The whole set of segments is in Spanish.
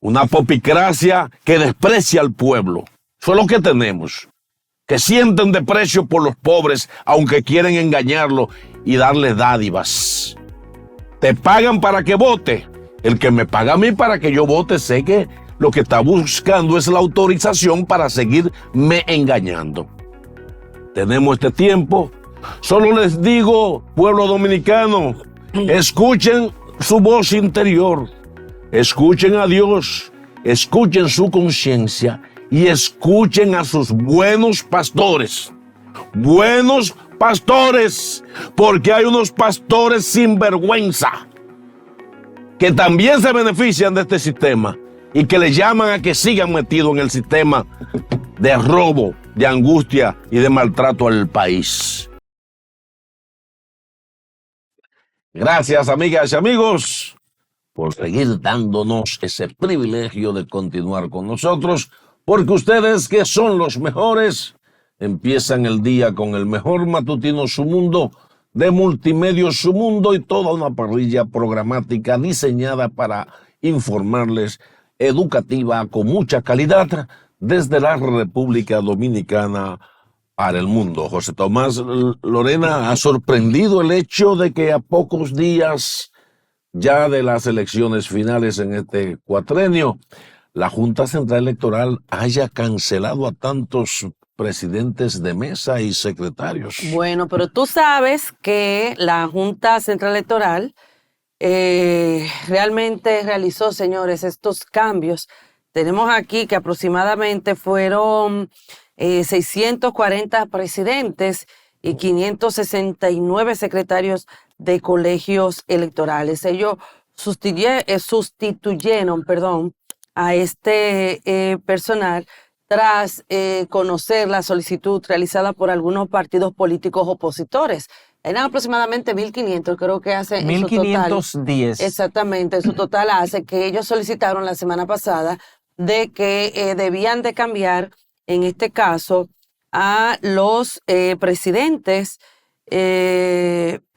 Una popicracia que desprecia al pueblo. Eso es lo que tenemos. Que sienten desprecio por los pobres, aunque quieren engañarlo y darle dádivas. Te pagan para que vote. El que me paga a mí para que yo vote, sé que lo que está buscando es la autorización para seguirme engañando. Tenemos este tiempo. Solo les digo, pueblo dominicano, escuchen su voz interior, escuchen a Dios, escuchen su conciencia y escuchen a sus buenos pastores. Buenos pastores, porque hay unos pastores sinvergüenza que también se benefician de este sistema y que les llaman a que sigan metidos en el sistema de robo, de angustia y de maltrato al país. Gracias, amigas y amigos, por seguir dándonos ese privilegio de continuar con nosotros, porque ustedes, que son los mejores, empiezan el día con el mejor matutino Su Mundo, de Multimedios Su Mundo, y toda una parrilla programática diseñada para informarles, educativa, con mucha calidad, desde la República Dominicana para el mundo. José Tomás, Lorena, ha sorprendido el hecho de que a pocos días ya de las elecciones finales en este cuatrenio, la Junta Central Electoral haya cancelado a tantos presidentes de mesa y secretarios. Bueno, pero tú sabes que la Junta Central Electoral realmente realizó, señores, estos cambios. Tenemos aquí que aproximadamente fueron 640 presidentes y 569 secretarios de colegios electorales. Ellos sustituyeron a este personal tras conocer la solicitud realizada por algunos partidos políticos opositores. Eran aproximadamente 1.500, creo que hace 1.510. Exactamente, en su total hace que ellos solicitaron la semana pasada de que debían de cambiar, en este caso, a los presidentes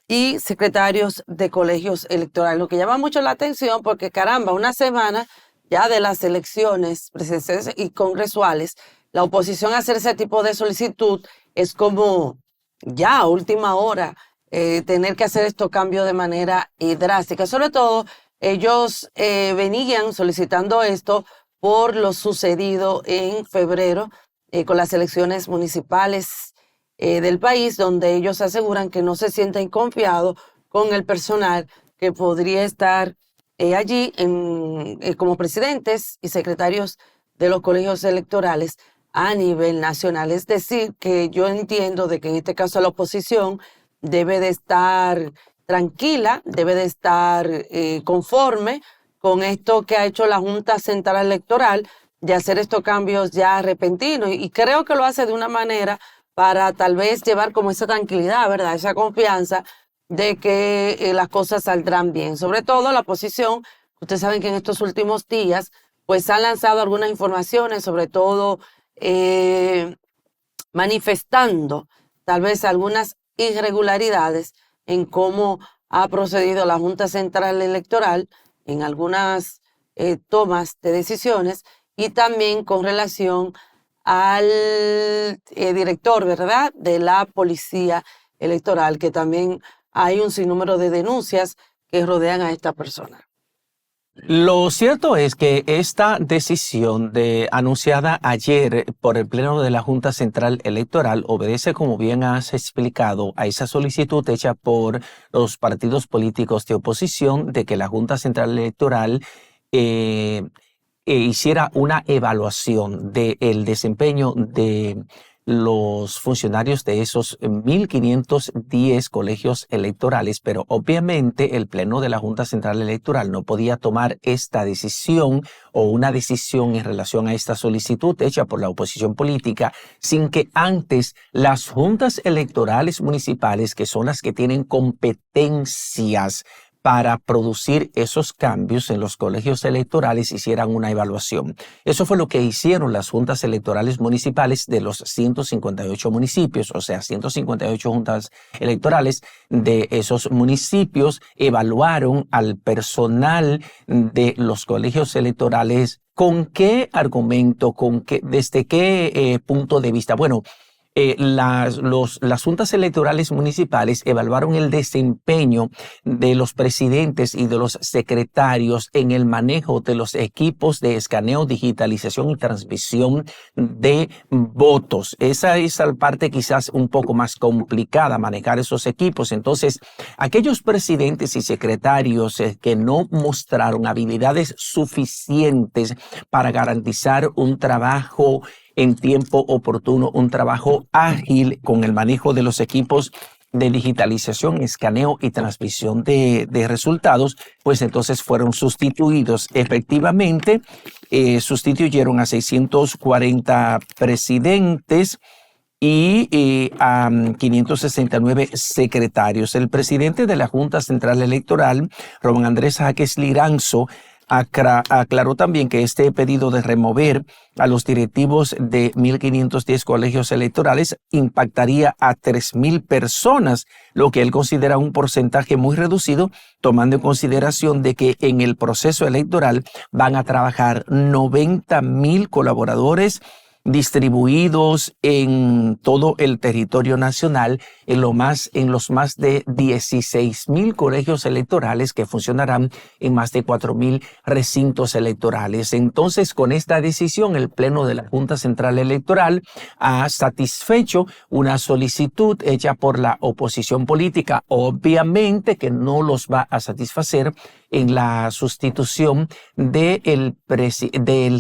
y secretarios de colegios electorales. Lo que llama mucho la atención porque, caramba, una semana ya de las elecciones presidenciales y congresuales, la oposición a hacer ese tipo de solicitud es como ya a última hora tener que hacer estos cambios de manera drástica. Sobre todo, ellos venían solicitando esto por lo sucedido en febrero con las elecciones municipales del país, donde ellos aseguran que no se sienten confiados con el personal que podría estar allí como presidentes y secretarios de los colegios electorales a nivel nacional. Es decir, que yo entiendo de que en este caso la oposición debe de estar tranquila, debe de estar conforme con esto que ha hecho la Junta Central Electoral, de hacer estos cambios ya repentinos, y creo que lo hace de una manera para tal vez llevar como esa tranquilidad, ¿verdad? Esa confianza de que las cosas saldrán bien. Sobre todo la oposición, ustedes saben que en estos últimos días pues han lanzado algunas informaciones, sobre todo manifestando tal vez algunas irregularidades en cómo ha procedido la Junta Central Electoral en algunas tomas de decisiones, y también con relación al director, ¿verdad?, de la Policía Electoral, que también hay un sinnúmero de denuncias que rodean a esta persona. Lo cierto es que esta decisión anunciada ayer por el Pleno de la Junta Central Electoral obedece, como bien has explicado, a esa solicitud hecha por los partidos políticos de oposición de que la Junta Central Electoral hiciera una evaluación del desempeño de los funcionarios de esos 1.510 colegios electorales, pero obviamente el Pleno de la Junta Central Electoral no podía tomar esta decisión o una decisión en relación a esta solicitud hecha por la oposición política sin que antes las juntas electorales municipales, que son las que tienen competencias para producir esos cambios en los colegios electorales, hicieran una evaluación. Eso fue lo que hicieron las juntas electorales municipales de los 158 municipios, o sea, 158 juntas electorales de esos municipios evaluaron al personal de los colegios electorales. ¿Con qué argumento? ¿Desde qué punto de vista? Bueno, las juntas electorales municipales evaluaron el desempeño de los presidentes y de los secretarios en el manejo de los equipos de escaneo, digitalización y transmisión de votos. Esa es la parte quizás un poco más complicada, manejar esos equipos. Entonces, aquellos presidentes y secretarios que no mostraron habilidades suficientes para garantizar un trabajo en tiempo oportuno, un trabajo ágil con el manejo de los equipos de digitalización, escaneo y transmisión de resultados, pues entonces fueron sustituidos. Efectivamente, sustituyeron a 640 presidentes y a 569 secretarios. El presidente de la Junta Central Electoral, Román Andrés Jaques Liranzo, aclaró también que este pedido de remover a los directivos de 1.510 colegios electorales impactaría a 3.000 personas, lo que él considera un porcentaje muy reducido, tomando en consideración de que en el proceso electoral van a trabajar 90.000 colaboradores distribuidos en todo el territorio nacional, en los más de 16.000 colegios electorales que funcionarán en más de 4.000 recintos electorales. Entonces, con esta decisión, el Pleno de la Junta Central Electoral ha satisfecho una solicitud hecha por la oposición política. Obviamente que no los va a satisfacer en la sustitución del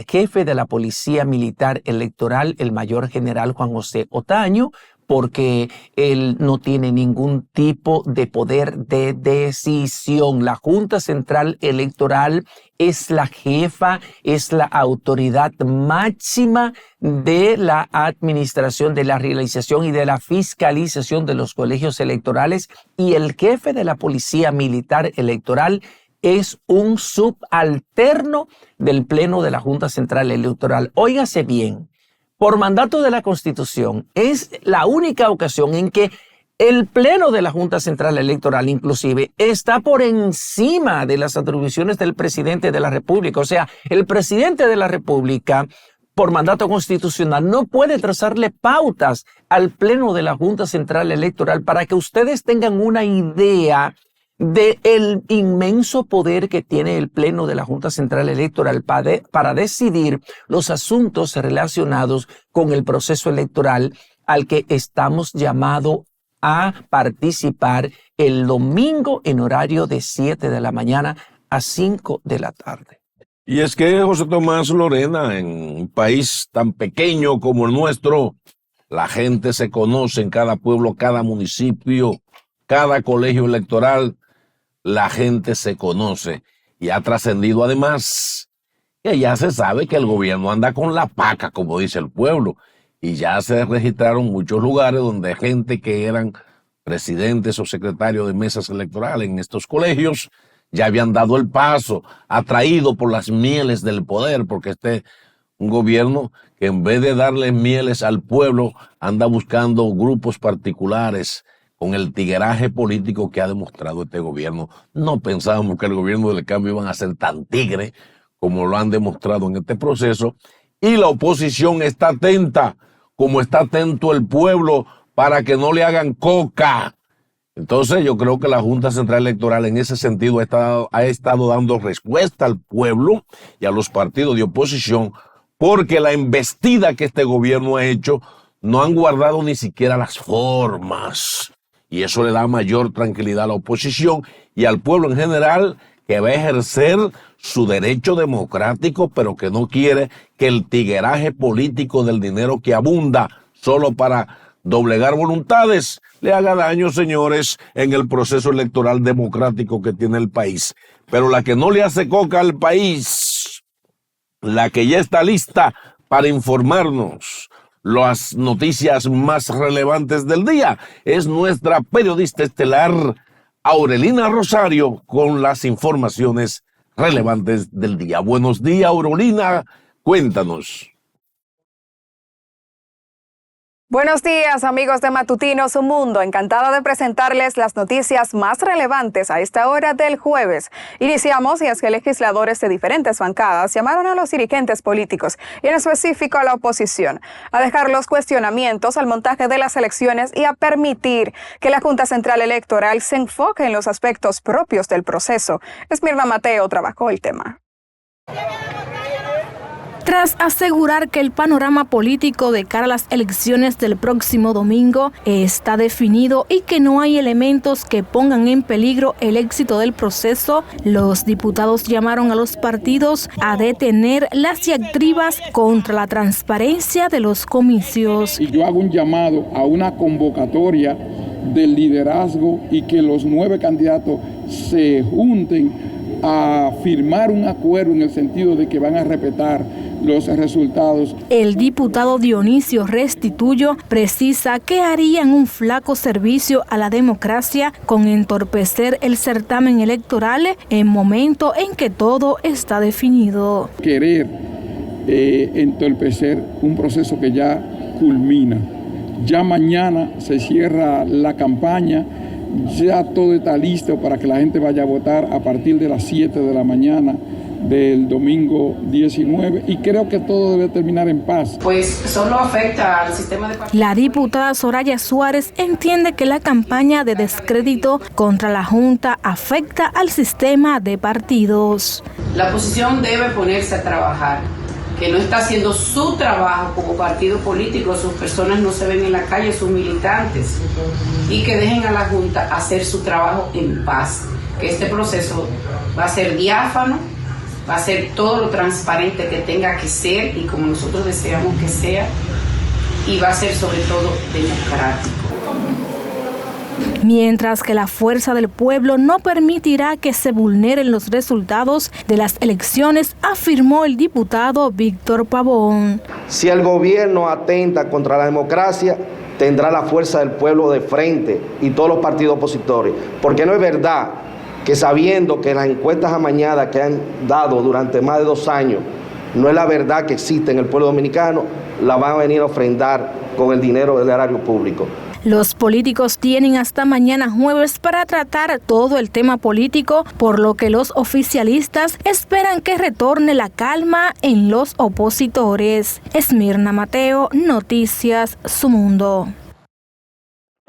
jefe de la Policía Militar Electoral, el mayor general Juan José Otaño, porque él no tiene ningún tipo de poder de decisión. La Junta Central Electoral es la jefa, es la autoridad máxima de la administración, de la realización y de la fiscalización de los colegios electorales, y el jefe de la Policía Militar Electoral es un subalterno del Pleno de la Junta Central Electoral. Óigase bien, por mandato de la Constitución, es la única ocasión en que el Pleno de la Junta Central Electoral inclusive está por encima de las atribuciones del presidente de la República. O sea, el presidente de la República, por mandato constitucional, no puede trazarle pautas al Pleno de la Junta Central Electoral. Para que ustedes tengan una idea del inmenso poder que tiene el Pleno de la Junta Central Electoral para decidir los asuntos relacionados con el proceso electoral al que estamos llamados a participar el domingo en horario de 7 de la mañana a 5 de la tarde. Y es que, José Tomás, Lorena, en un país tan pequeño como el nuestro, la gente se conoce en cada pueblo, cada municipio, cada colegio electoral. La gente se conoce y ha trascendido además que ya se sabe que el gobierno anda con la paca, como dice el pueblo, y ya se registraron muchos lugares donde gente que eran presidentes o secretarios de mesas electorales en estos colegios ya habían dado el paso, atraído por las mieles del poder, porque un gobierno que en vez de darle mieles al pueblo anda buscando grupos particulares. Con el tigueraje político que ha demostrado este gobierno, no pensábamos que el gobierno del cambio iban a ser tan tigre como lo han demostrado en este proceso. Y la oposición está atenta, como está atento el pueblo, para que no le hagan coca. Entonces yo creo que la Junta Central Electoral en ese sentido ha estado dando respuesta al pueblo y a los partidos de oposición, porque la embestida que este gobierno ha hecho no han guardado ni siquiera las formas. Y eso le da mayor tranquilidad a la oposición y al pueblo en general, que va a ejercer su derecho democrático, pero que no quiere que el tigueraje político del dinero que abunda solo para doblegar voluntades le haga daño, señores, en el proceso electoral democrático que tiene el país. Pero la que no le hace coca al país, la que ya está lista para informarnos las noticias más relevantes del día, es nuestra periodista estelar, Aurelina Rosario con las informaciones relevantes del día. Buenos días, Aurelina, cuéntanos. Buenos días, amigos de Matutinos Mundo. Encantada de presentarles las noticias más relevantes a esta hora del jueves. Iniciamos y es que legisladores de diferentes bancadas llamaron a los dirigentes políticos y en específico a la oposición a dejar los cuestionamientos al montaje de las elecciones y a permitir que la Junta Central Electoral se enfoque en los aspectos propios del proceso. Esmirna Mateo trabajó el tema. Tras asegurar que el panorama político de cara a las elecciones del próximo domingo está definido y que no hay elementos que pongan en peligro el éxito del proceso, los diputados llamaron a los partidos a detener las diatribas contra la transparencia de los comicios. Y yo hago un llamado a una convocatoria del liderazgo y que los 9 candidatos se junten a firmar un acuerdo en el sentido de que van a respetar los resultados. El diputado Dionisio Restituyo precisa que harían un flaco servicio a la democracia con entorpecer el certamen electoral en momento en que todo está definido. Querer entorpecer un proceso que ya culmina. Ya mañana se cierra la campaña, ya todo está listo para que la gente vaya a votar a partir de las 7 de la mañana del domingo 19 y creo que todo debe terminar en paz. Pues solo afecta al sistema de... La diputada Soraya Suárez entiende que la campaña de descrédito contra la Junta afecta al sistema de partidos. La oposición debe ponerse a trabajar, que no está haciendo su trabajo como partido político, sus personas no se ven en la calle, sus militantes, y que dejen a la Junta hacer su trabajo en paz, que este proceso va a ser diáfano, va a ser todo lo transparente que tenga que ser y como nosotros deseamos que sea, y va a ser sobre todo democrático. Mientras que la fuerza del pueblo no permitirá que se vulneren los resultados de las elecciones, afirmó el diputado Víctor Pavón. Si el gobierno atenta contra la democracia, tendrá la fuerza del pueblo de frente y todos los partidos opositores, porque no es verdad que sabiendo que las encuestas amañadas que han dado durante más de 2 años, no es la verdad que existe en el pueblo dominicano, la van a venir a ofrendar con el dinero del erario público. Los políticos tienen hasta mañana jueves para tratar todo el tema político, por lo que los oficialistas esperan que retorne la calma en los opositores. Esmirna Mateo, Noticias Su Mundo.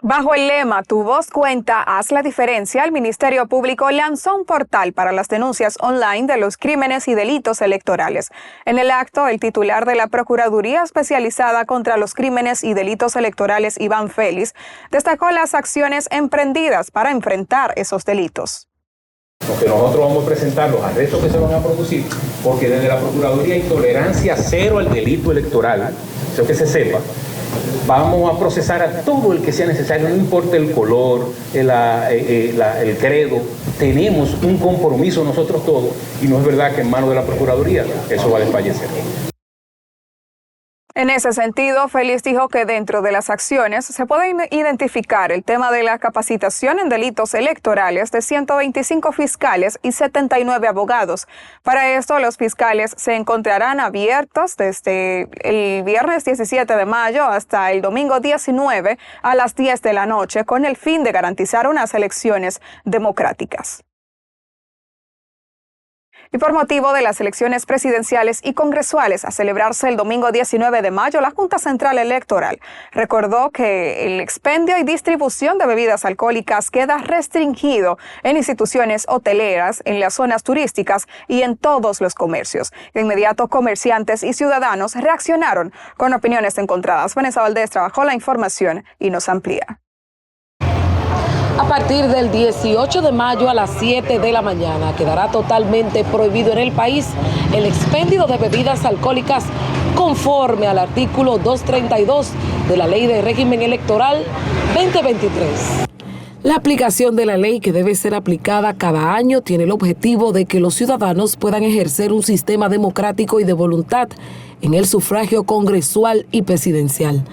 Bajo el lema Tu voz cuenta, haz la diferencia, el Ministerio Público lanzó un portal para las denuncias online de los crímenes y delitos electorales. En el acto, el titular de la Procuraduría Especializada contra los Crímenes y Delitos Electorales, Iván Félix, destacó las acciones emprendidas para enfrentar esos delitos. Lo que nosotros vamos a presentar, los arrestos que se van a producir, porque desde la Procuraduría hay tolerancia cero al delito electoral, eso que se sepa. Vamos a procesar a todo el que sea necesario, no importa el color, el credo. Tenemos un compromiso nosotros todos y no es verdad que en manos de la Procuraduría eso va a desfallecer. En ese sentido, Félix dijo que dentro de las acciones se puede identificar el tema de la capacitación en delitos electorales de 125 fiscales y 79 abogados. Para esto, los fiscales se encontrarán abiertos desde el viernes 17 de mayo hasta el domingo 19 a las 10 de la noche, con el fin de garantizar unas elecciones democráticas. Y por motivo de las elecciones presidenciales y congresuales a celebrarse el domingo 19 de mayo, la Junta Central Electoral recordó que el expendio y distribución de bebidas alcohólicas queda restringido en instituciones hoteleras, en las zonas turísticas y en todos los comercios. De inmediato, comerciantes y ciudadanos reaccionaron con opiniones encontradas. Vanessa Valdés trabajó la información y nos amplía. A partir del 18 de mayo a las 7 de la mañana quedará totalmente prohibido en el país el expendio de bebidas alcohólicas conforme al artículo 232 de la Ley de Régimen Electoral 2023. La aplicación de la ley, que debe ser aplicada cada año, tiene el objetivo de que los ciudadanos puedan ejercer un sistema democrático y de voluntad en el sufragio congresual y presidencial.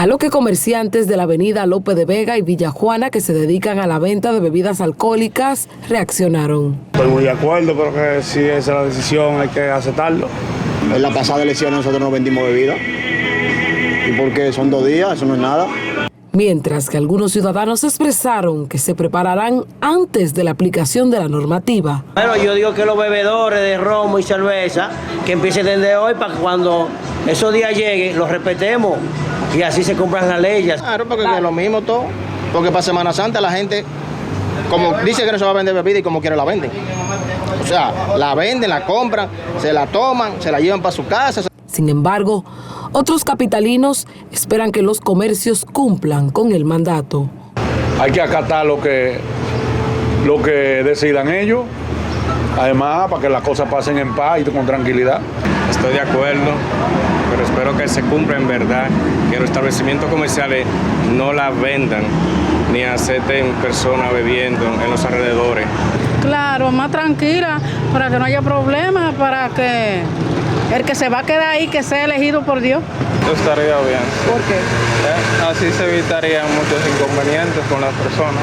a lo que comerciantes de la avenida Lope de Vega y Villa Juana que se dedican a la venta de bebidas alcohólicas reaccionaron. Estoy muy de acuerdo, pero que si esa es la decisión hay que aceptarlo. En la pasada elección nosotros no vendimos bebida. ¿Y porque son 2 días? Eso no es nada. Mientras que algunos ciudadanos expresaron que se prepararán antes de la aplicación de la normativa. Bueno, yo digo que los bebedores de romo y cerveza, que empiecen desde hoy para que cuando esos días lleguen, los respetemos y así se cumplan las leyes. Claro, porque es lo mismo todo. Porque para Semana Santa la gente, como dice que no se va a vender bebida y como quiere la venden. O sea, la venden, la compran, se la toman, se la llevan para su casa. Sin embargo, otros capitalinos esperan que los comercios cumplan con el mandato. Hay que acatar lo que decidan ellos, además para que las cosas pasen en paz y con tranquilidad. Estoy de acuerdo, pero espero que se cumpla en verdad, que los establecimientos comerciales no la vendan ni acepten personas bebiendo en los alrededores. Claro, más tranquila, para que no haya problemas, para que el que se va a quedar ahí, que sea elegido por Dios. Yo estaría bien. ¿Por qué? Así se evitarían muchos inconvenientes con las personas.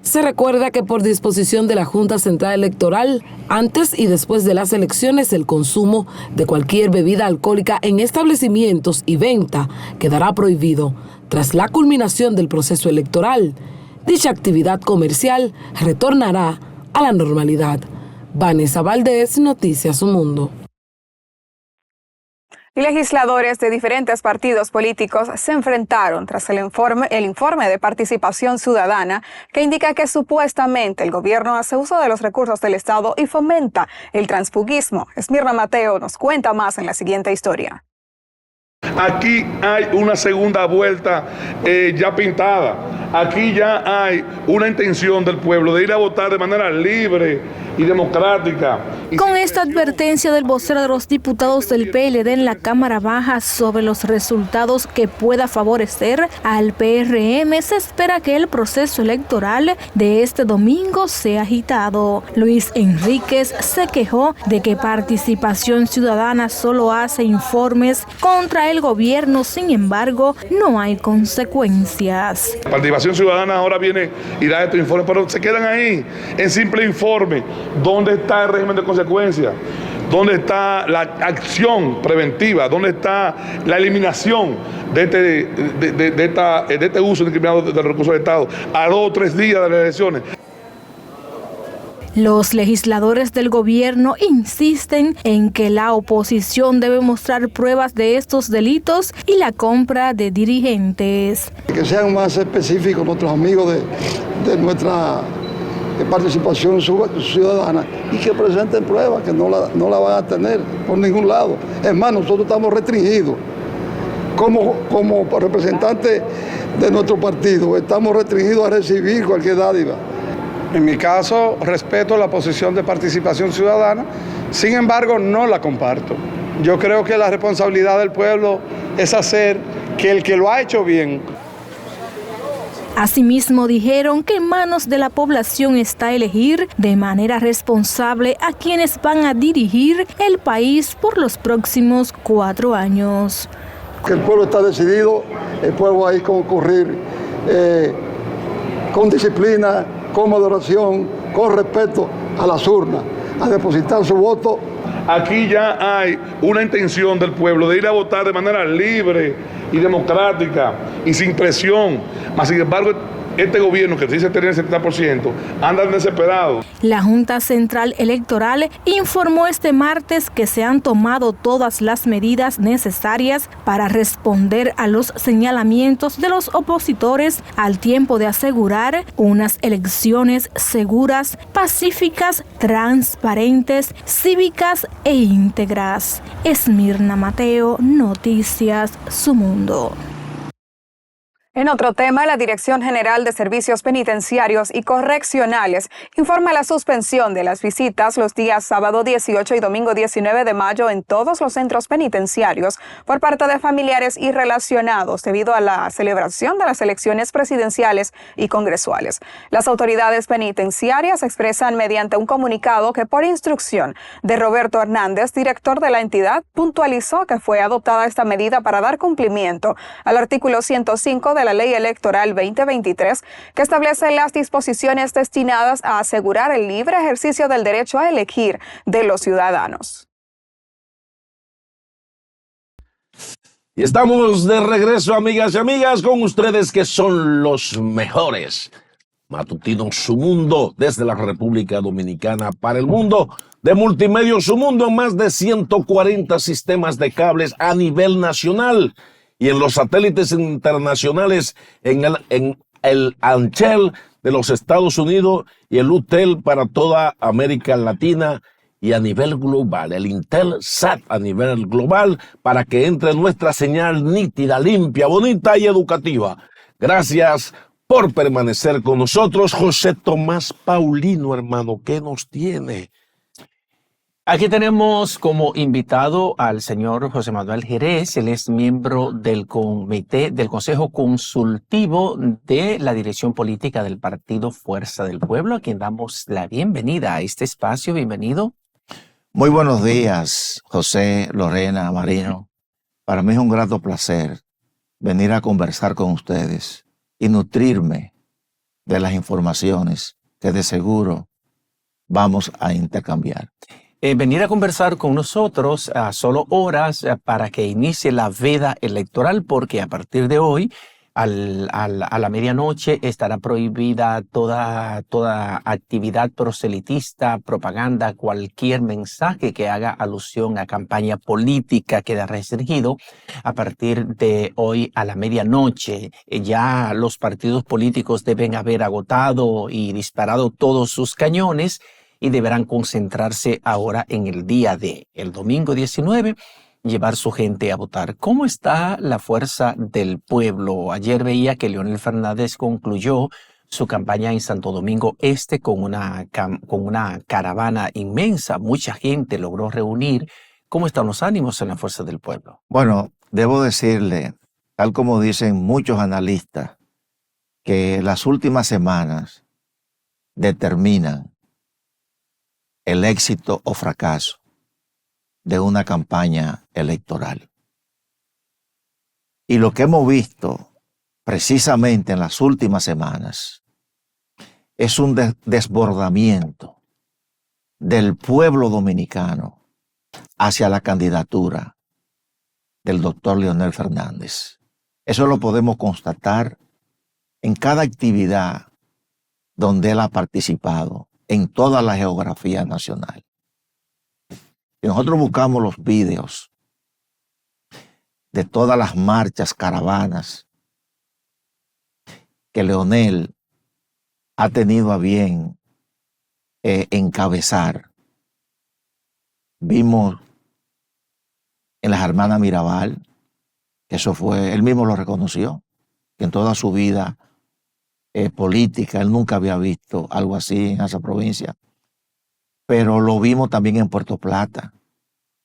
Se recuerda que por disposición de la Junta Central Electoral, antes y después de las elecciones, el consumo de cualquier bebida alcohólica en establecimientos y venta quedará prohibido. Tras la culminación del proceso electoral, dicha actividad comercial retornará a la normalidad. Vanessa Valdés, Noticias Un Mundo. Y legisladores de diferentes partidos políticos se enfrentaron tras el informe de participación ciudadana que indica que supuestamente el gobierno hace uso de los recursos del Estado y fomenta el transfugismo. Esmirna Mateo nos cuenta más en la siguiente historia. Aquí hay una segunda vuelta ya pintada. Aquí ya hay una intención del pueblo de ir a votar de manera libre y democrática. Con esta advertencia del vocero de los diputados del PLD en la Cámara Baja sobre los resultados que pueda favorecer al PRM, se espera que el proceso electoral de este domingo sea agitado. Luis Enríquez se quejó de que Participación Ciudadana solo hace informes contra el gobierno, sin embargo, no hay consecuencias. Participación Ciudadana ahora viene y da estos informes, pero se quedan ahí en simple informe. ¿Dónde está el régimen de consecuencias? ¿Dónde está la acción preventiva? ¿Dónde está la eliminación de este uso indiscriminado del recurso del Estado a 2 o 3 días de las elecciones? Los legisladores del gobierno insisten en que la oposición debe mostrar pruebas de estos delitos y la compra de dirigentes. Que sean más específicos nuestros amigos de nuestra participación ciudadana y que presenten pruebas que no la van a tener por ningún lado. Es más, nosotros estamos restringidos. Como representantes de nuestro partido, estamos restringidos a recibir cualquier dádiva. En mi caso, respeto la posición de Participación Ciudadana, sin embargo, no la comparto. Yo creo que la responsabilidad del pueblo es hacer que el que lo ha hecho bien. Asimismo, dijeron que en manos de la población está elegir de manera responsable a quienes van a dirigir el país por los próximos 4 años. Que el pueblo está decidido, el pueblo va a ir a concurrir con disciplina, con moderación, con respeto a las urnas, a depositar su voto. Aquí ya hay una intención del pueblo de ir a votar de manera libre y democrática y sin presión. Mas, sin embargo, este gobierno que dice tener el 70% anda desesperado. La Junta Central Electoral informó este martes que se han tomado todas las medidas necesarias para responder a los señalamientos de los opositores al tiempo de asegurar unas elecciones seguras, pacíficas, transparentes, cívicas e íntegras. Esmirna Mateo, Noticias Su Mundo. En otro tema, la Dirección General de Servicios Penitenciarios y Correccionales informa la suspensión de las visitas los días sábado 18 y domingo 19 de mayo en todos los centros penitenciarios por parte de familiares y relacionados debido a la celebración de las elecciones presidenciales y congresuales. Las autoridades penitenciarias expresan mediante un comunicado que por instrucción de Roberto Hernández, director de la entidad, puntualizó que fue adoptada esta medida para dar cumplimiento al artículo 105 de la Ley Electoral 2023, que establece las disposiciones destinadas a asegurar el libre ejercicio del derecho a elegir de los ciudadanos. Y estamos de regreso, amigas y amigas, con ustedes que son los mejores. Matutinos Su Mundo, desde la República Dominicana para el mundo, de Multimedios Su Mundo en más de 140 sistemas de cables a nivel nacional y en los satélites internacionales en el Anchel de los Estados Unidos y el UTEL para toda América Latina y a nivel global, el Intelsat a nivel global, para que entre nuestra señal nítida, limpia, bonita y educativa. Gracias por permanecer con nosotros. José Tomás Paulino, hermano, ¿qué nos tiene? Aquí tenemos como invitado al señor José Manuel Jerez. Él es miembro del comité del Consejo Consultivo de la Dirección Política del Partido Fuerza del Pueblo, a quien damos la bienvenida a este espacio. Bienvenido. Muy buenos días, José, Lorena, Marino. Para mí es un grato placer venir a conversar con ustedes y nutrirme de las informaciones que de seguro vamos a intercambiar. Venir a conversar con nosotros a solo horas para que inicie la veda electoral, porque a partir de hoy, a la medianoche, estará prohibida toda actividad proselitista, propaganda, cualquier mensaje que haga alusión a campaña política queda restringido. A partir de hoy a la medianoche, ya los partidos políticos deben haber agotado y disparado todos sus cañones y deberán concentrarse ahora en el día el domingo 19, llevar su gente a votar. ¿Cómo está la Fuerza del Pueblo? Ayer veía que Leonel Fernández concluyó su campaña en Santo Domingo Este con una caravana inmensa. Mucha gente logró reunir. ¿Cómo están los ánimos en la Fuerza del Pueblo? Bueno, debo decirle, tal como dicen muchos analistas, que las últimas semanas determinan el éxito o fracaso de una campaña electoral. Y lo que hemos visto precisamente en las últimas semanas es un desbordamiento del pueblo dominicano hacia la candidatura del doctor Leonel Fernández. Eso lo podemos constatar en cada actividad donde él ha participado en toda la geografía nacional. Y nosotros buscamos los videos de todas las marchas, caravanas que Leonel ha tenido a bien encabezar. Vimos en las hermanas Mirabal, que eso fue, él mismo lo reconoció, que en toda su vida política, él nunca había visto algo así en esa provincia. Pero lo vimos también en Puerto Plata.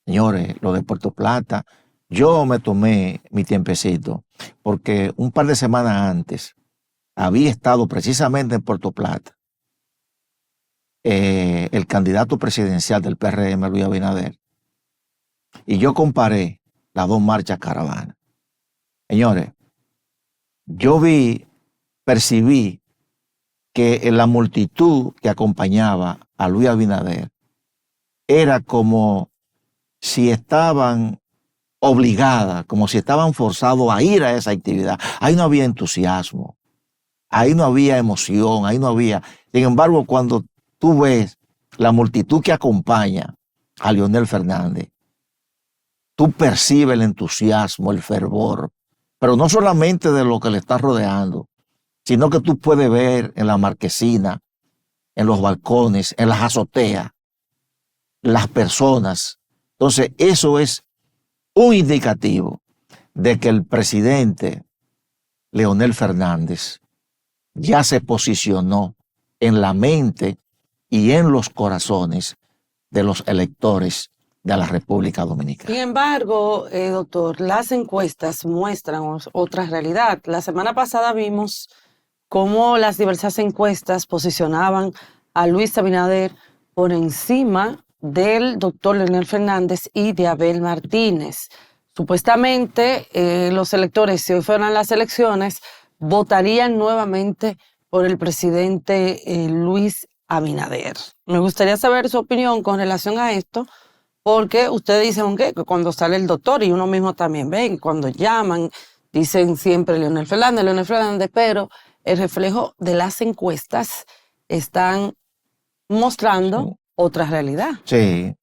Señores, lo de Puerto Plata, yo me tomé mi tiempecito, porque un par de semanas antes había estado precisamente en Puerto Plata el candidato presidencial del PRM, Luis Abinader, y yo comparé las dos marchas caravanas. Señores, yo percibí que la multitud que acompañaba a Luis Abinader era como si estaban obligadas, como si estaban forzados a ir a esa actividad. Ahí no había entusiasmo, ahí no había emoción, ahí no había... Sin embargo, cuando tú ves la multitud que acompaña a Leonel Fernández, tú percibes el entusiasmo, el fervor, pero no solamente de lo que le está rodeando, sino que tú puedes ver en la marquesina, en los balcones, en las azoteas, las personas. Entonces, eso es un indicativo de que el presidente Leonel Fernández ya se posicionó en la mente y en los corazones de los electores de la República Dominicana. Sin embargo, doctor, las encuestas muestran otra realidad. La semana pasada vimos cómo las diversas encuestas posicionaban a Luis Abinader por encima del doctor Leonel Fernández y de Abel Martínez. Supuestamente, los electores, si hoy fueran las elecciones, votarían nuevamente por el presidente Luis Abinader. Me gustaría saber su opinión con relación a esto, porque ustedes dicen que cuando sale el doctor, y uno mismo también ve, cuando llaman, dicen siempre Leonel Fernández, pero el reflejo de las encuestas están mostrando otra realidad. Sí,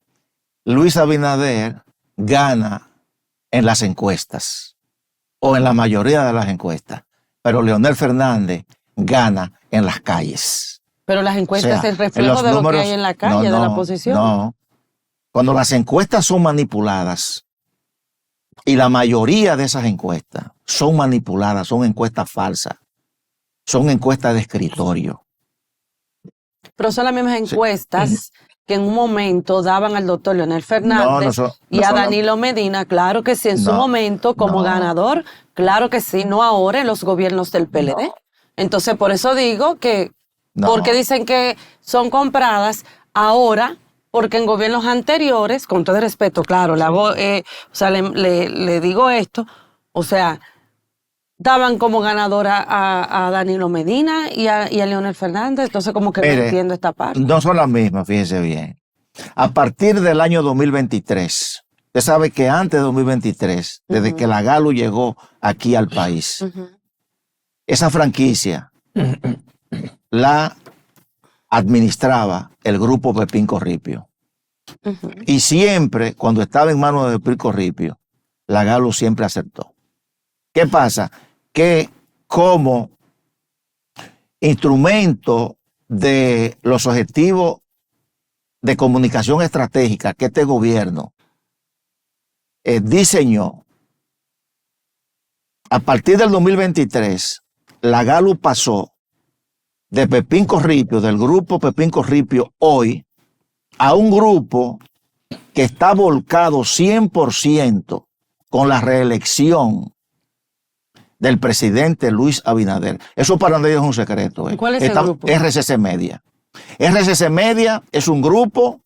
Luis Abinader gana en las encuestas, o en la mayoría de las encuestas, pero Leonel Fernández gana en las calles. Pero las encuestas, O sea, es el reflejo de lo que hay en la calle, de la oposición. No, cuando las encuestas son manipuladas, y la mayoría de esas encuestas son manipuladas, son encuestas falsas, son encuestas de escritorio. Pero son las mismas encuestas que en un momento daban al doctor Leonel Fernández y a Danilo Medina, claro que sí, en su momento como ganador, claro que sí, no ahora en los gobiernos del PLD. Entonces, por eso digo que, porque dicen que son compradas ahora, porque en gobiernos anteriores, con todo el respeto, claro, le digo esto, o sea, daban como ganadora a Danilo Medina y a Leonel Fernández, entonces como que no entiendo esta parte. No son las mismas, fíjense bien. A partir del año 2023, usted sabe que antes de 2023, desde que la Galo llegó aquí al país, esa franquicia la administraba el grupo Pepín Corripio. Y siempre, cuando estaba en manos de Pepín Corripio, la Galo siempre aceptó. ¿Qué pasa? Que como instrumento de los objetivos de comunicación estratégica que este gobierno diseñó, a partir del 2023, la Galo pasó de Pepín Corripio, del grupo Pepín Corripio hoy, a un grupo que está volcado 100% con la reelección del presidente Luis Abinader. Eso para nadie es un secreto. ¿Cuál es el grupo? RCC Media. RCC Media es un grupo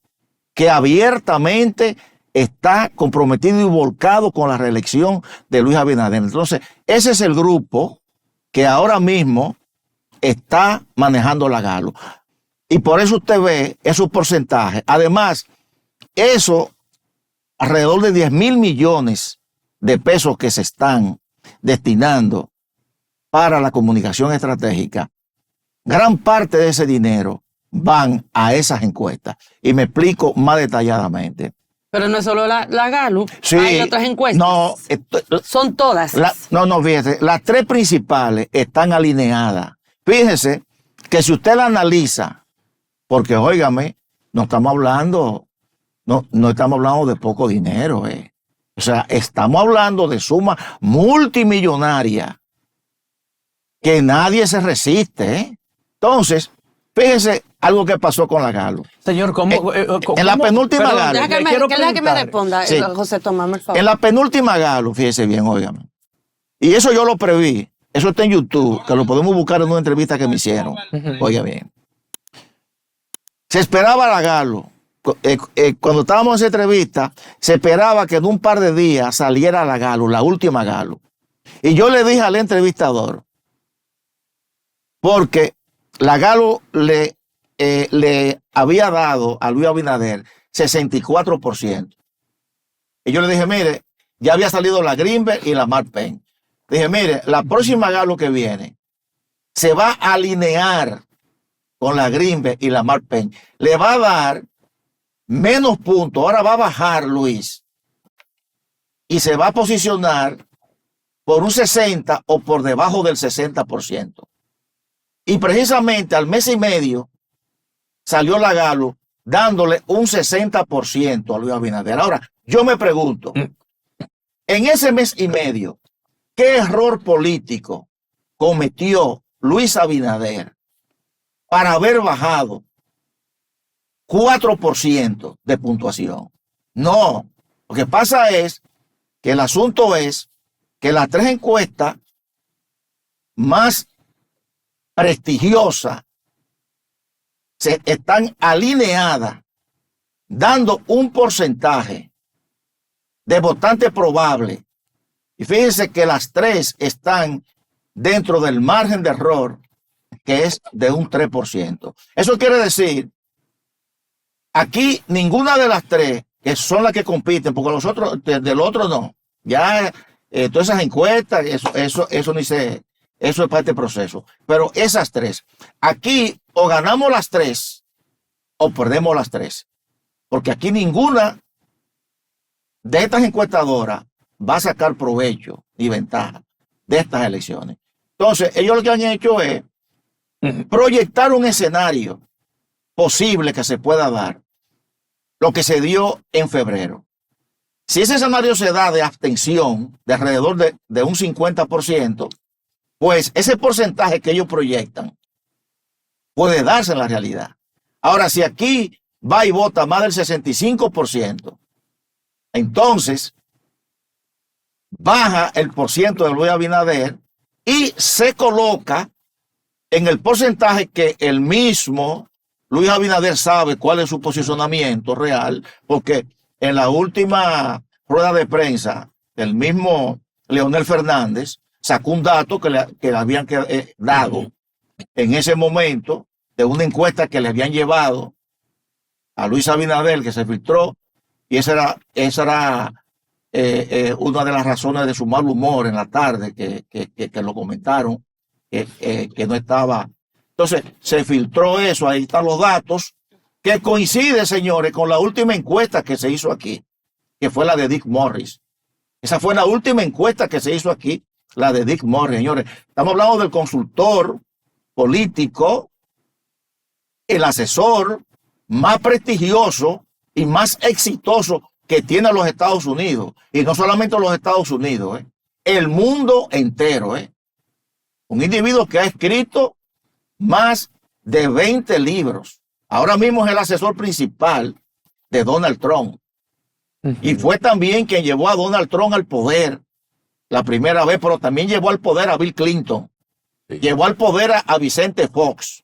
que abiertamente está comprometido y volcado con la reelección de Luis Abinader. Entonces, ese es el grupo que ahora mismo está manejando la Galo. Y por eso usted ve esos porcentajes. Además, eso, alrededor de 10,000 millones de pesos que se están destinando para la comunicación estratégica, gran parte de ese dinero van a esas encuestas. Y me explico más detalladamente. Pero no es solo la Galo, sí, hay otras encuestas. No, son todas. No, fíjese, las tres principales están alineadas. Fíjese que si usted la analiza, porque óigame, no estamos hablando de poco dinero, O sea, estamos hablando de sumas multimillonarias que nadie se resiste, Entonces, fíjese algo que pasó con la Galo. Señor, ¿cómo? En la penúltima Galo. Deja que me responda, José Tomás, por favor. En la penúltima Galo, fíjese bien, óigame. Y eso yo lo preví. Eso está en YouTube, que lo podemos buscar en una entrevista que me hicieron. Oiga bien. Se esperaba la Galo. Cuando estábamos en esa entrevista, se esperaba que en un par de días saliera la Galo, la última Galo. Y yo le dije al entrevistador, porque la Galo le había dado a Luis Abinader 64%. Y yo le dije, mire, ya había salido la Greenberg y la Mark Penn. Dije, mire, la próxima Galo que viene se va a alinear con la Greenberg y la Mark Penn. Le va a dar menos puntos. Ahora va a bajar Luis y se va a posicionar por un 60 o por debajo del 60%. Y precisamente al mes y medio salió la Galo dándole un 60% a Luis Abinader. Ahora, yo me pregunto, en ese mes y medio, ¿qué error político cometió Luis Abinader para haber bajado 4% de puntuación. No, lo que pasa es que el asunto es que las 3 encuestas más prestigiosas se están alineadas, dando un porcentaje de votantes probables. Y fíjense que las 3 están dentro del margen de error, que es de un 3%. Eso quiere decir, aquí ninguna de las 3, que son las que compiten, porque los otros, del otro no. Ya todas esas encuestas, eso ni se, eso es parte del proceso. Pero esas 3, aquí o ganamos las 3 o perdemos las 3. Porque aquí ninguna de estas encuestadoras va a sacar provecho ni ventaja de estas elecciones. Entonces, ellos lo que han hecho es proyectar un escenario posible que se pueda dar, lo que se dio en febrero. Si ese escenario se da de abstención de alrededor de un 50%, pues ese porcentaje que ellos proyectan puede darse en la realidad. Ahora, si aquí va y vota más del 65%, entonces baja el porciento de Luis Abinader y se coloca en el porcentaje que el mismo Luis Abinader sabe cuál es su posicionamiento real, porque en la última rueda de prensa, el mismo Leonel Fernández sacó un dato que le habían dado en ese momento de una encuesta que le habían llevado a Luis Abinader, que se filtró, y esa era una de las razones de su mal humor en la tarde, que lo comentaron, que no estaba. Entonces, se filtró eso, ahí están los datos, que coincide, señores, con la última encuesta que se hizo aquí, que fue la de Dick Morris. Esa fue la última encuesta que se hizo aquí, la de Dick Morris, señores. Estamos hablando del consultor político, el asesor más prestigioso y más exitoso que tiene los Estados Unidos. Y no solamente los Estados Unidos, el mundo entero. Un individuo que ha escrito más de 20 libros. Ahora mismo es el asesor principal de Donald Trump. Y fue también quien llevó a Donald Trump al poder la primera vez, pero también llevó al poder a Bill Clinton. Sí. Llevó al poder a Vicente Fox.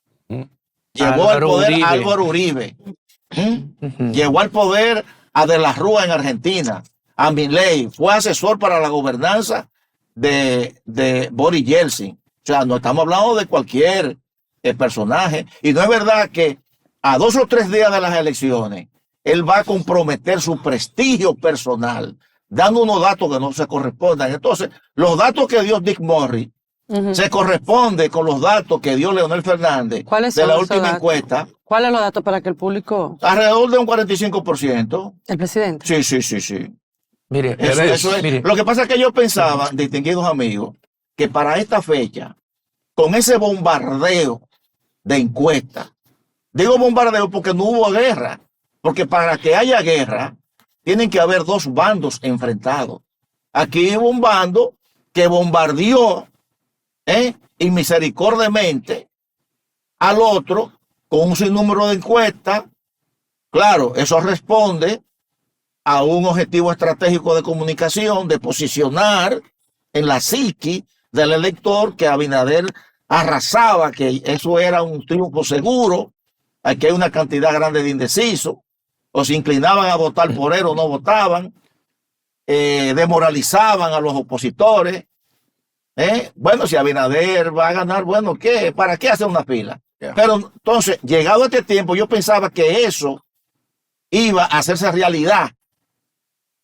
Llevó al poder a Álvaro Uribe. Llevó al poder a De la Rúa en Argentina. A Milei. Fue asesor para la gobernanza de Boris Yeltsin. O sea, no estamos hablando de cualquier personaje. Y no es verdad que a 2 o 3 días de las elecciones él va a comprometer su prestigio personal, dando unos datos que no se correspondan. Entonces, los datos que dio Dick Morris se corresponden con los datos que dio Leonel Fernández de la última encuesta. ¿Cuáles son los datos para que el público? Alrededor de un 45%. ¿El presidente? Sí. Mire, eso es. Mire. Lo que pasa es que yo pensaba, distinguidos amigos, que para esta fecha, con ese bombardeo de encuestas, digo bombardeo porque no hubo guerra, porque para que haya guerra, tienen que haber 2 bandos enfrentados. Aquí hubo un bando que bombardeó inmisericordiamente al otro con un sinnúmero de encuestas. Claro, eso responde a un objetivo estratégico de comunicación, de posicionar en la psiqui del elector que Abinader arrasaba, que eso era un triunfo seguro, aquí hay una cantidad grande de indecisos, o se inclinaban a votar por él o no votaban, demoralizaban a los opositores. Bueno, si Abinader va a ganar, bueno, ¿qué? ¿Para qué hacer una fila? Yeah. Pero entonces, llegado este tiempo, yo pensaba que eso iba a hacerse realidad.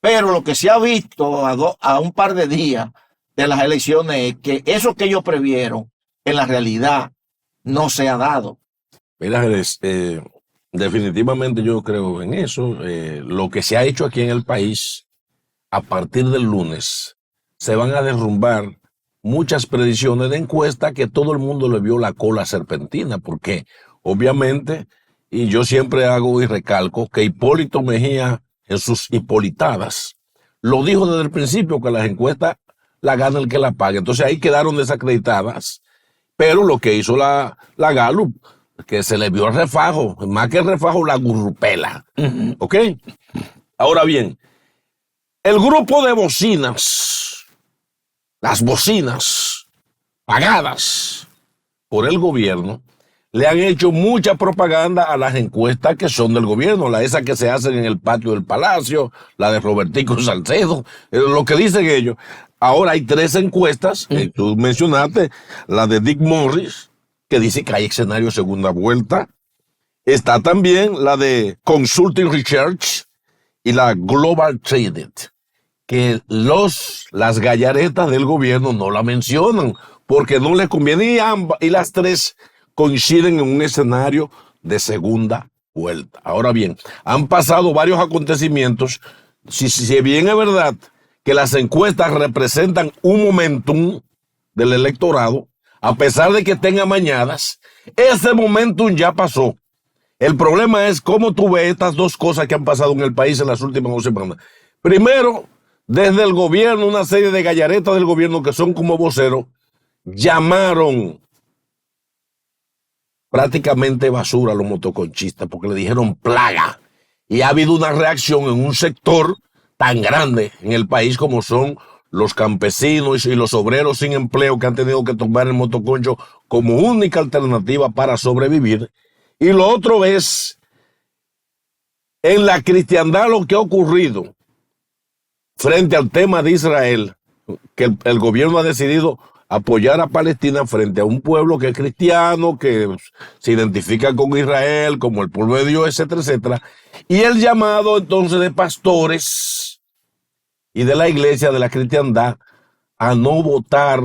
Pero lo que se ha visto a un par de días de las elecciones es que eso que ellos previeron, en la realidad, no se ha dado. Mira, definitivamente yo creo en eso. Lo que se ha hecho aquí en el país, a partir del lunes, se van a derrumbar muchas predicciones de encuesta que todo el mundo le vio la cola serpentina, porque obviamente, y yo siempre hago y recalco, que Hipólito Mejía en sus hipolitadas lo dijo desde el principio, que las encuestas la gana el que la pague. Entonces ahí quedaron desacreditadas. Pero lo que hizo la Gallup, que se le vio el refajo, más que el refajo, la gurrupela. ¿Ok? Ahora bien, el grupo de bocinas, las bocinas pagadas por el gobierno, le han hecho mucha propaganda a las encuestas que son del gobierno, esas que se hacen en el patio del Palacio, la de Robertico Salcedo, lo que dicen ellos. Ahora hay 3 encuestas, tú mencionaste, la de Dick Morris, que dice que hay escenario de segunda vuelta. Está también la de Consulting Research y la Global Traded, que las gallaretas del gobierno no la mencionan, porque no les conviene, y las 3 coinciden en un escenario de segunda vuelta. Ahora bien, han pasado varios acontecimientos. Si bien es verdad que las encuestas representan un momentum del electorado, a pesar de que estén amañadas, ese momentum ya pasó. El problema es cómo tú ves estas 2 cosas que han pasado en el país en las últimas 2 semanas. Primero, desde el gobierno, una serie de gallaretas del gobierno que son como voceros, llamaron prácticamente basura a los motoconchistas porque le dijeron plaga. Y ha habido una reacción en un sector tan grande en el país como son los campesinos y los obreros sin empleo, que han tenido que tomar el motoconcho como única alternativa para sobrevivir. Y lo otro es, en la cristiandad, lo que ha ocurrido frente al tema de Israel, que el gobierno ha decidido apoyar a Palestina frente a un pueblo que es cristiano, que se identifica con Israel como el pueblo de Dios, etcétera, etcétera. Y el llamado entonces de pastores y de la iglesia de la cristiandad a no votar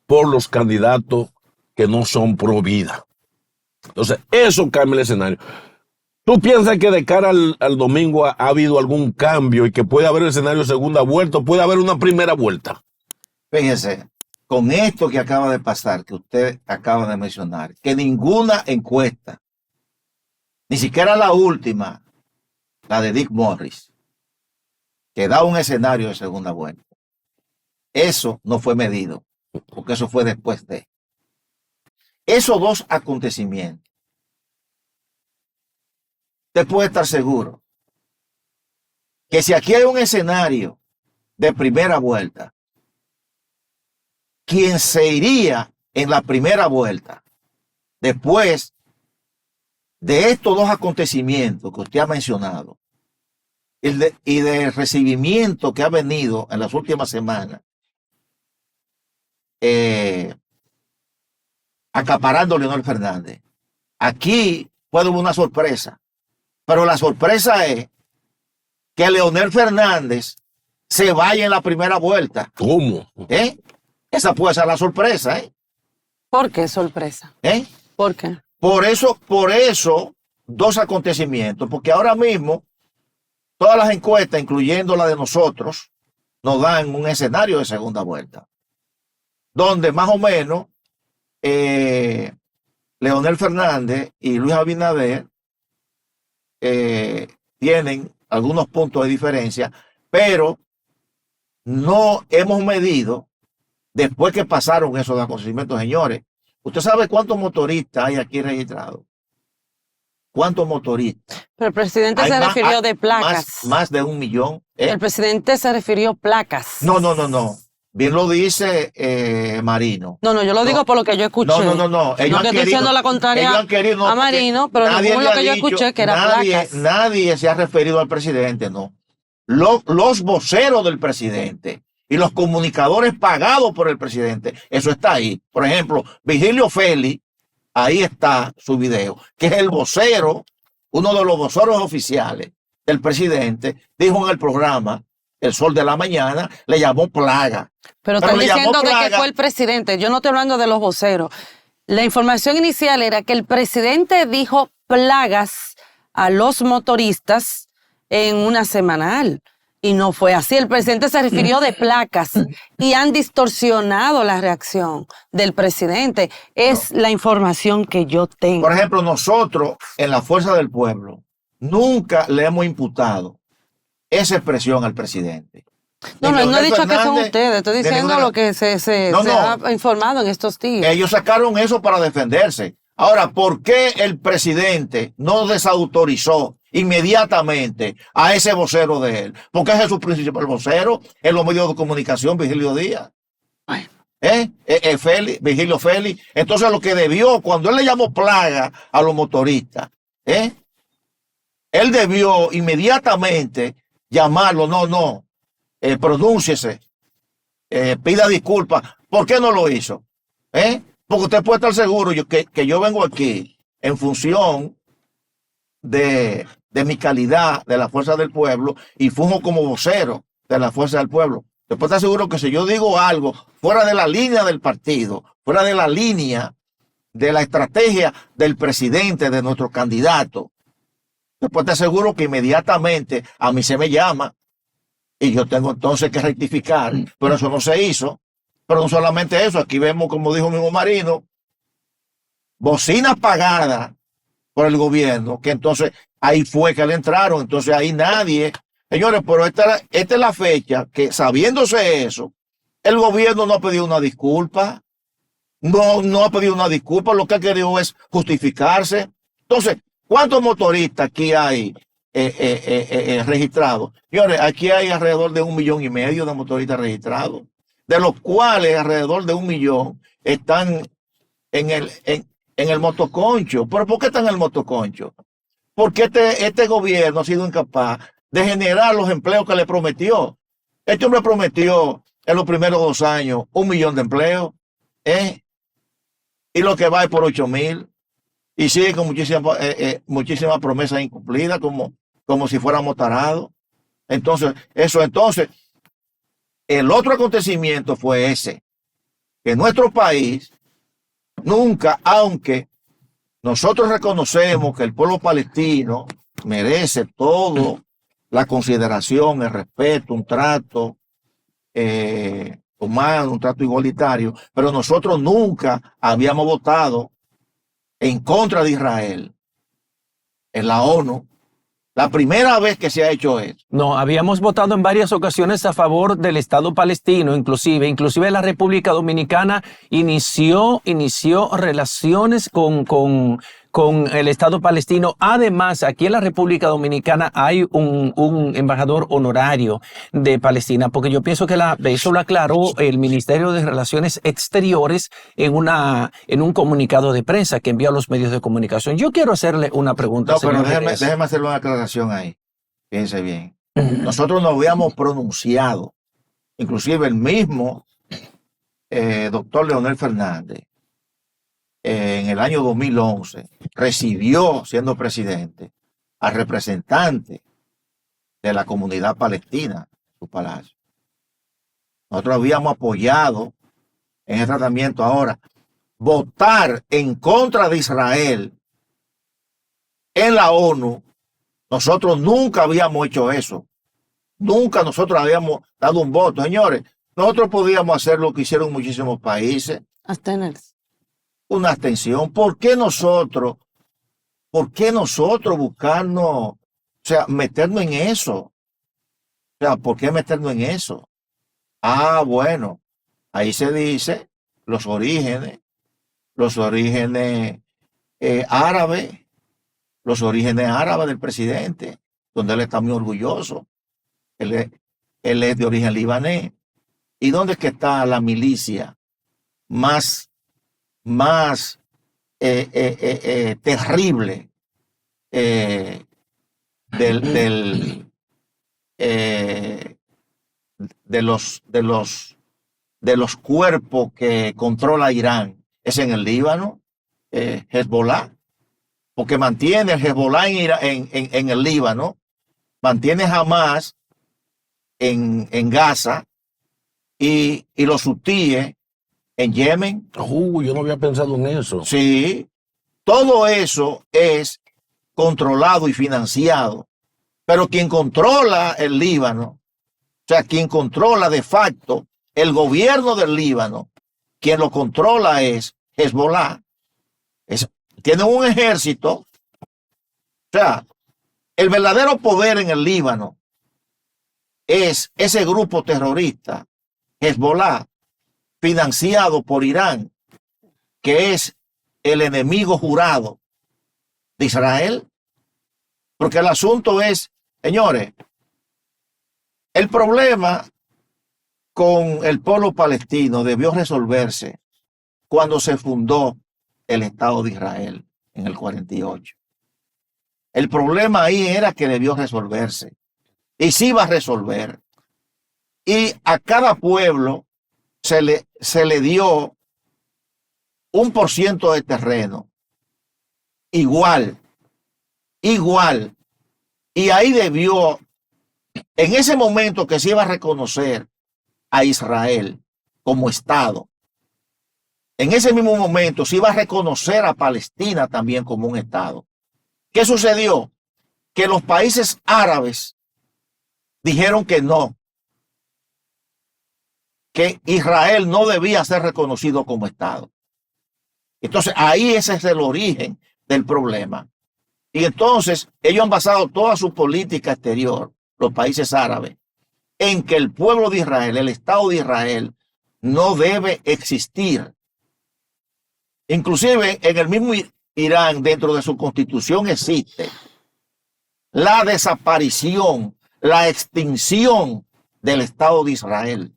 por los candidatos que no son pro vida. Entonces, eso cambia el escenario. ¿Tú piensas que de cara al domingo ha habido algún cambio y que puede haber el escenario de segunda vuelta o puede haber una primera vuelta? Fíjese, con esto que acaba de pasar, que usted acaba de mencionar, que ninguna encuesta, ni siquiera la última, la de Dick Morris, que da un escenario de segunda vuelta, eso no fue medido, porque eso fue después de esos 2 acontecimientos. Usted puede estar seguro que si aquí hay un escenario de primera vuelta, quien se iría en la primera vuelta después de estos 2 acontecimientos que usted ha mencionado y del recibimiento que ha venido en las últimas semanas, acaparando a Leonel Fernández, aquí puede haber una sorpresa, pero la sorpresa es que Leonel Fernández se vaya en la primera vuelta. ¿Cómo? Esa puede ser la sorpresa, ¿Por qué sorpresa? ¿Por qué? Por eso, 2 acontecimientos, porque ahora mismo todas las encuestas, incluyendo la de nosotros, nos dan un escenario de segunda vuelta, donde más o menos Leonel Fernández y Luis Abinader tienen algunos puntos de diferencia, pero no hemos medido después que pasaron esos acontecimientos. Señores, ¿usted sabe cuántos motoristas hay aquí registrados? ¿Cuántos motoristas? Pero el presidente se refirió de placas. Más de 1 millón. El presidente se refirió placas. No. Bien lo dice Marino. No, yo lo digo por lo que yo escuché. No. No que estoy diciendo la contraria a Marino, pero según lo que yo escuché que era placas. Nadie se ha referido al presidente, no. Los voceros del presidente y los comunicadores pagados por el presidente, eso está ahí. Por ejemplo, Vigilio Félix, ahí está su video, que es el vocero, uno de los voceros oficiales del presidente, dijo en el programa El Sol de la Mañana, le llamó plaga. Pero están diciendo de que fue el presidente. Yo no estoy hablando de los voceros. La información inicial era que el presidente dijo plagas a los motoristas en una semanal. Y no fue así. El presidente se refirió de placas y han distorsionado la reacción del presidente. Es la información que yo tengo. Por ejemplo, nosotros en la Fuerza del Pueblo nunca le hemos imputado esa expresión al presidente. No, no he Leonel dicho que son Fernández, ustedes, estoy de diciendo ninguna- lo que se No, no. ha informado en estos días. Ellos sacaron eso para defenderse. Ahora, ¿por qué el presidente no desautorizó inmediatamente a ese vocero de él? Porque ese es su principal vocero en los medios de comunicación, Vigilio Díaz. Vigilio Félix. Entonces, lo que debió, cuando él le llamó plaga a los motoristas, él debió inmediatamente llamarlo, pronúnciese, pida disculpas. ¿Por qué no lo hizo? Porque usted puede estar seguro que yo vengo aquí en función de mi calidad de la Fuerza del Pueblo y funjo como vocero de la Fuerza del Pueblo. Usted puede estar seguro que si yo digo algo fuera de la línea del partido, fuera de la línea de la estrategia del presidente, de nuestro candidato, usted puede estar seguro que inmediatamente a mí se me llama y yo tengo entonces que rectificar, pero eso no se hizo. Pero no solamente eso, aquí vemos, como dijo mi mismo Marino, bocinas pagadas por el gobierno, que entonces ahí fue que le entraron, entonces ahí nadie. Señores, pero esta es la fecha que, sabiéndose eso, el gobierno no ha pedido una disculpa, no ha pedido una disculpa, lo que ha querido es justificarse. Entonces, ¿cuántos motoristas aquí hay registrados? Señores, aquí hay alrededor de 1,5 millones de motoristas registrados, de los cuales alrededor de 1 millón están en el motoconcho. ¿Pero por qué están en el motoconcho? Porque este gobierno ha sido incapaz de generar los empleos que le prometió. Este hombre prometió en los primeros 2 años 1 millón de empleos, y lo que va es por 8,000, y sigue con muchísimas promesas incumplidas, como si fuéramos tarados. Entonces, el otro acontecimiento fue ese, que nuestro país nunca, aunque nosotros reconocemos que el pueblo palestino merece toda la consideración, el respeto, un trato humano, un trato igualitario, pero nosotros nunca habíamos votado en contra de Israel en la ONU. La primera vez que se ha hecho eso. No, habíamos votado en varias ocasiones a favor del Estado palestino, inclusive la República Dominicana inició relaciones con el Estado palestino. Además, aquí en la República Dominicana hay un embajador honorario de Palestina, porque yo pienso que eso lo aclaró el Ministerio de Relaciones Exteriores en un comunicado de prensa que envió a los medios de comunicación. Yo quiero hacerle una pregunta. No, pero déjeme hacerle una aclaración ahí. Fíjense bien. Nosotros nos habíamos pronunciado, inclusive el mismo doctor Leonel Fernández, en el año 2011, recibió, siendo presidente, al representante de la comunidad palestina en su palacio. Nosotros habíamos apoyado en el tratamiento. Ahora, votar en contra de Israel en la ONU, nosotros nunca habíamos hecho eso. Nunca nosotros habíamos dado un voto. Señores, nosotros podíamos hacer lo que hicieron muchísimos países. Abstenerse. Una abstención. ¿Por qué nosotros buscarnos, o sea, meternos en eso? O sea, ¿por qué meternos en eso? Bueno, ahí se dice los orígenes árabes, los orígenes árabes del presidente, donde él está muy orgulloso. Él es de origen libanés. ¿Y dónde es que está la milicia más terrible de los cuerpos que controla Irán? Es en el Líbano, Hezbollah, porque mantiene el Hezbollah en el Líbano, mantiene Hamas en Gaza y los hutíes en Yemen. Yo no había pensado en eso. Sí, todo eso es controlado y financiado, pero quien controla el Líbano, o sea, quien controla de facto el gobierno del Líbano, quien lo controla es Hezbollah. Tiene un ejército. O sea, el verdadero poder en el Líbano es ese grupo terrorista, Hezbollah, financiado por Irán, que es el enemigo jurado de Israel? Porque el asunto es, señores, el problema con el pueblo palestino debió resolverse cuando se fundó el Estado de Israel en el 48. El problema ahí era que debió resolverse y se iba a resolver. Y a cada pueblo se le dio 1% de terreno igual. Y ahí debió, en ese momento que se iba a reconocer a Israel como Estado, en ese mismo momento se iba a reconocer a Palestina también como un Estado. ¿Qué sucedió? Que los países árabes dijeron que no, que Israel no debía ser reconocido como Estado. Entonces ahí ese es el origen del problema. Y entonces ellos han basado toda su política exterior, los países árabes, en que el pueblo de Israel, el Estado de Israel, no debe existir. Inclusive en el mismo Irán, dentro de su constitución, existe la desaparición, la extinción del Estado de Israel.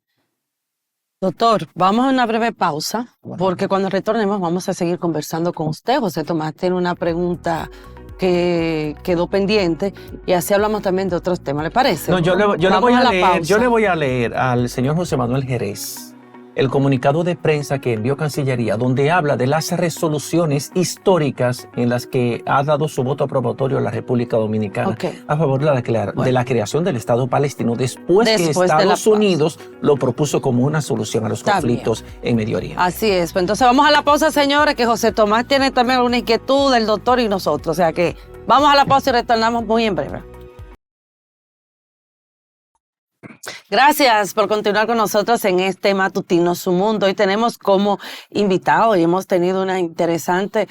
Doctor, vamos a una breve pausa, porque cuando retornemos vamos a seguir conversando con usted. José Tomás tiene una pregunta que quedó pendiente y así hablamos también de otros temas, ¿le parece? No, yo le voy a leer al señor José Manuel Jerez el comunicado de prensa que envió Cancillería, donde habla de las resoluciones históricas en las que ha dado su voto aprobatorio a la República Dominicana a favor de la creación del Estado palestino después que Estados Unidos lo propuso como una solución a los conflictos en Medio Oriente. Así es, pues entonces vamos a la pausa, señores, que José Tomás tiene también alguna inquietud del doctor y nosotros, o sea que vamos a la pausa y retornamos muy en breve. Gracias por continuar con nosotros en este Matutino Su Mundo. Hoy tenemos como invitado y hemos tenido una interesante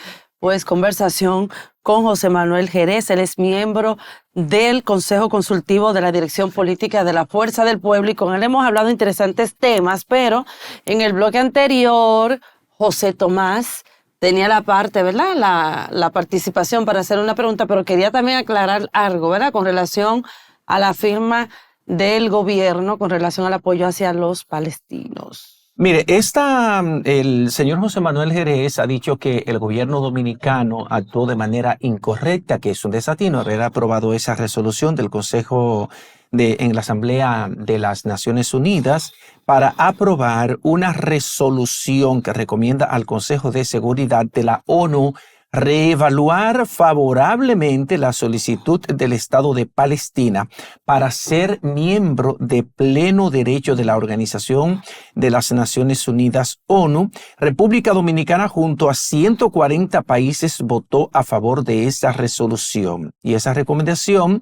conversación con José Manuel Jerez. Él es miembro del Consejo Consultivo de la Dirección Política de la Fuerza del Pueblo y con él hemos hablado de interesantes temas, pero en el bloque anterior, José Tomás tenía la parte, ¿verdad? La participación para hacer una pregunta, pero quería también aclarar algo, ¿verdad? Con relación a la firma del gobierno con relación al apoyo hacia los palestinos. Mire, el señor José Manuel Jerez ha dicho que el gobierno dominicano actuó de manera incorrecta, que es un desatino haber aprobado esa resolución del Consejo en la Asamblea de las Naciones Unidas para aprobar una resolución que recomienda al Consejo de Seguridad de la ONU reevaluar favorablemente la solicitud del Estado de Palestina para ser miembro de pleno derecho de la Organización de las Naciones Unidas, ONU. República Dominicana, junto a 140 países, votó a favor de esa resolución. Y esa recomendación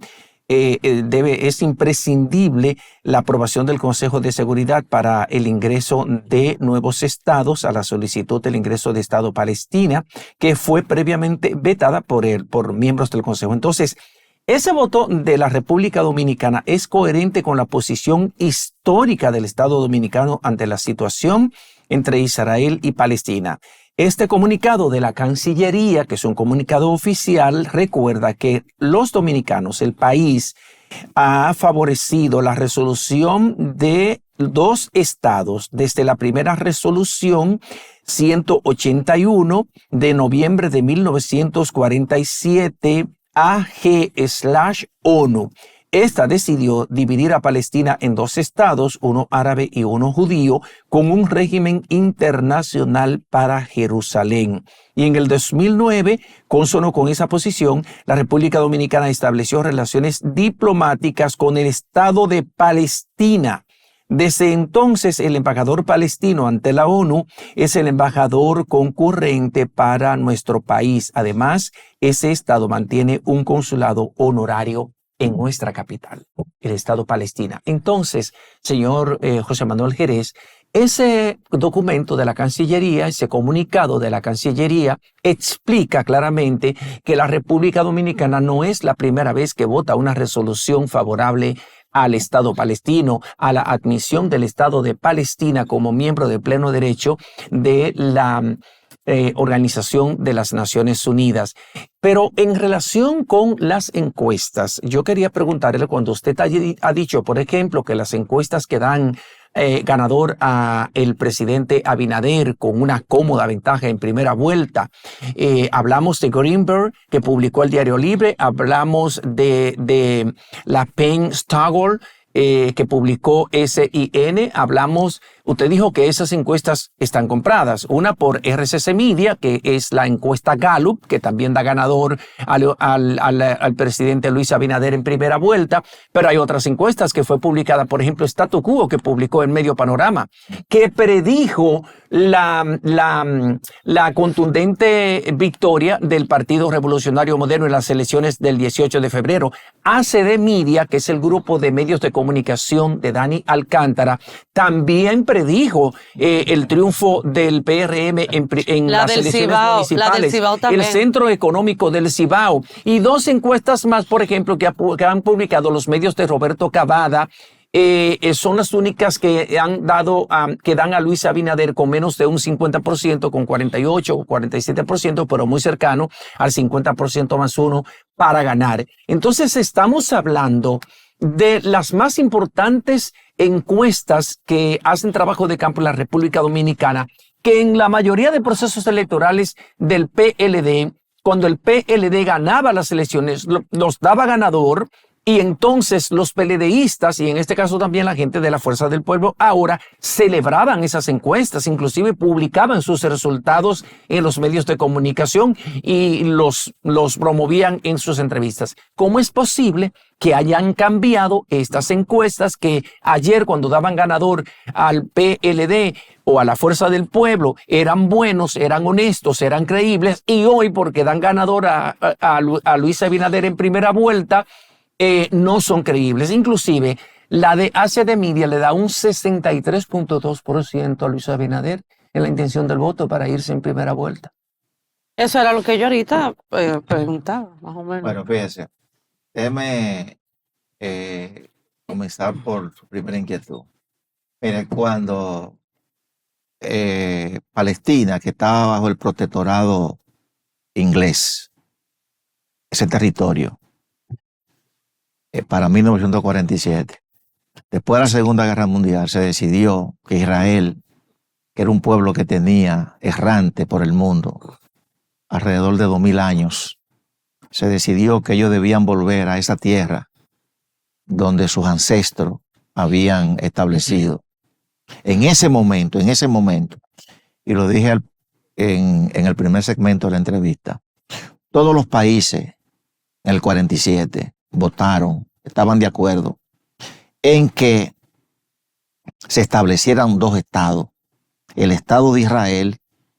es imprescindible la aprobación del Consejo de Seguridad para el ingreso de nuevos estados a la solicitud del ingreso de Estado Palestina, que fue previamente vetada por miembros del Consejo. Entonces, ese voto de la República Dominicana es coherente con la posición histórica del Estado Dominicano ante la situación entre Israel y Palestina. Este comunicado de la Cancillería, que es un comunicado oficial, recuerda que los dominicanos, el país, ha favorecido la resolución de 2 estados desde la primera resolución 181 de noviembre de 1947 AG/ONU. Esta decidió dividir a Palestina en 2 estados, uno árabe y uno judío, con un régimen internacional para Jerusalén. Y en el 2009, consono con esa posición, la República Dominicana estableció relaciones diplomáticas con el Estado de Palestina. Desde entonces, el embajador palestino ante la ONU es el embajador concurrente para nuestro país. Además, ese estado mantiene un consulado honorario en nuestra capital, el Estado Palestina. Entonces, señor José Manuel Jerez, ese documento de la Cancillería, ese comunicado de la Cancillería, explica claramente que la República Dominicana no es la primera vez que vota una resolución favorable al Estado palestino, a la admisión del Estado de Palestina como miembro de pleno derecho de la Organización de las Naciones Unidas. Pero en relación con las encuestas, yo quería preguntarle, cuando usted ha dicho, por ejemplo, que las encuestas que dan ganador a el presidente Abinader con una cómoda ventaja en primera vuelta. Hablamos de Greenberg, que publicó el Diario Libre, hablamos de la Penn Stagol, que publicó SIN, hablamos, usted dijo que esas encuestas están compradas, una por RCC Media, que es la encuesta Gallup, que también da ganador al presidente Luis Abinader en primera vuelta, pero hay otras encuestas que fue publicada, por ejemplo, Statu Quo, que publicó en Medio Panorama, que predijo la contundente victoria del Partido Revolucionario Moderno en las elecciones del 18 de febrero. ACD Media, que es el grupo de medios de comunicación de Dani Alcántara, también predijo el triunfo del PRM en las elecciones municipales, el Centro Económico del Cibao, y dos encuestas más, por ejemplo, que han publicado los medios de Roberto Cavada, son las únicas que han dado, que dan a Luis Abinader con menos de un 50%, con 48 o 47%, pero muy cercano al 50% más uno para ganar. Entonces estamos hablando de las más importantes encuestas que hacen trabajo de campo en la República Dominicana, que en la mayoría de procesos electorales del PLD, cuando el PLD ganaba las elecciones, los daba ganador. Y entonces los PLDistas, y en este caso también la gente de la Fuerza del Pueblo, ahora celebraban esas encuestas, inclusive publicaban sus resultados en los medios de comunicación y los promovían en sus entrevistas. ¿Cómo es posible que hayan cambiado estas encuestas que ayer, cuando daban ganador al PLD o a la Fuerza del Pueblo, eran buenos, eran honestos, eran creíbles, y hoy, porque dan ganador a Luis Abinader en primera vuelta, no son creíbles? Inclusive la de ACD Media le da un 63.2% a Luis Abinader en la intención del voto para irse en primera vuelta. Eso era lo que yo ahorita preguntaba, más o menos. Bueno, fíjese, déjeme comenzar por su primera inquietud. Mire, cuando Palestina, que estaba bajo el protectorado inglés, ese territorio, para 1947, después de la Segunda Guerra Mundial, se decidió que Israel, que era un pueblo que tenía errante por el mundo, alrededor de 2000 años, se decidió que ellos debían volver a esa tierra donde sus ancestros habían establecido. En ese momento, y lo dije en el primer segmento de la entrevista, todos los países en el 47 votaron, estaban de acuerdo en que se establecieran dos estados, el Estado de Israel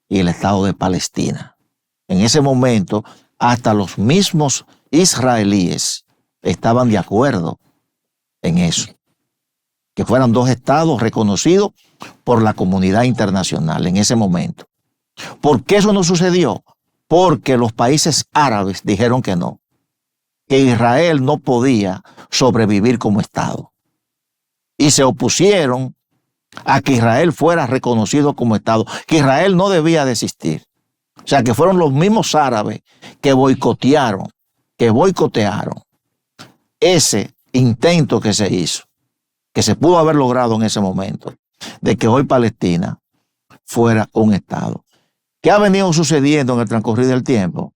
y el Estado de Palestina. En ese momento, hasta los mismos israelíes estaban de acuerdo en eso, que fueran dos estados reconocidos por la comunidad internacional en ese momento. ¿Por qué eso no sucedió? Porque los países árabes dijeron que no, que Israel no podía sobrevivir como Estado. Y se opusieron a que Israel fuera reconocido como Estado, que Israel no debía de existir. O sea, que fueron los mismos árabes que boicotearon ese intento que se hizo, que se pudo haber logrado en ese momento, de que hoy Palestina fuera un Estado. ¿Qué ha venido sucediendo en el transcurrir del tiempo?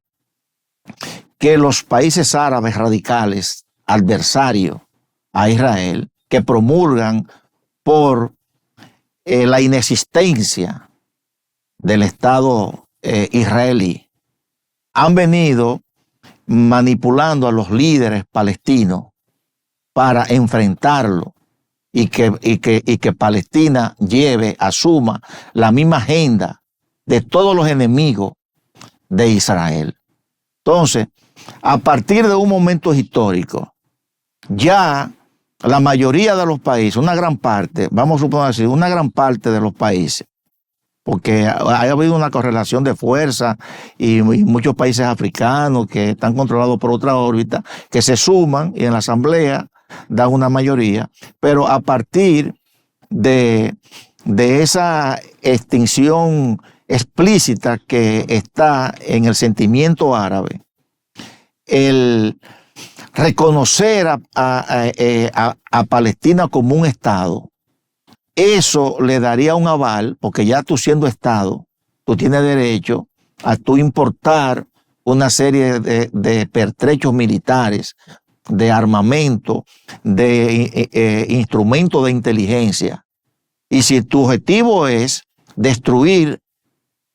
Que los países árabes radicales, adversarios a Israel, que promulgan por la inexistencia del Estado israelí, han venido manipulando a los líderes palestinos para enfrentarlo y que Palestina asuma la misma agenda de todos los enemigos de Israel. Entonces, a partir de un momento histórico, ya la mayoría de los países, una gran parte, vamos a suponer así, una gran parte de los países, porque ha habido una correlación de fuerza y muchos países africanos que están controlados por otra órbita, que se suman y en la asamblea dan una mayoría, pero a partir de esa extinción explícita que está en el sentimiento árabe, el reconocer a Palestina como un Estado, eso le daría un aval, porque ya tú siendo Estado, tú tienes derecho a tú importar una serie de pertrechos militares, de armamento, de instrumentos de inteligencia. Y si tu objetivo es destruir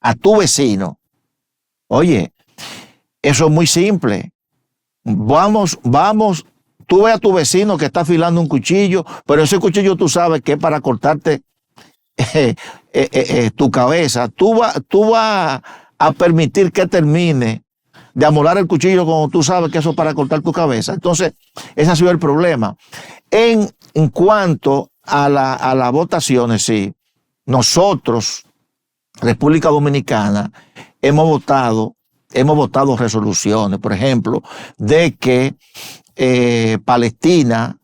a tu vecino, oye, eso es muy simple. Vamos, tú ves a tu vecino que está afilando un cuchillo, pero ese cuchillo tú sabes que es para cortarte tu cabeza. Tú vas a permitir que termine de amolar el cuchillo cuando tú sabes que eso es para cortar tu cabeza. Entonces, ese ha sido el problema. En cuanto a las votaciones, sí, nosotros, República Dominicana, hemos votado resoluciones, por ejemplo, de que Palestina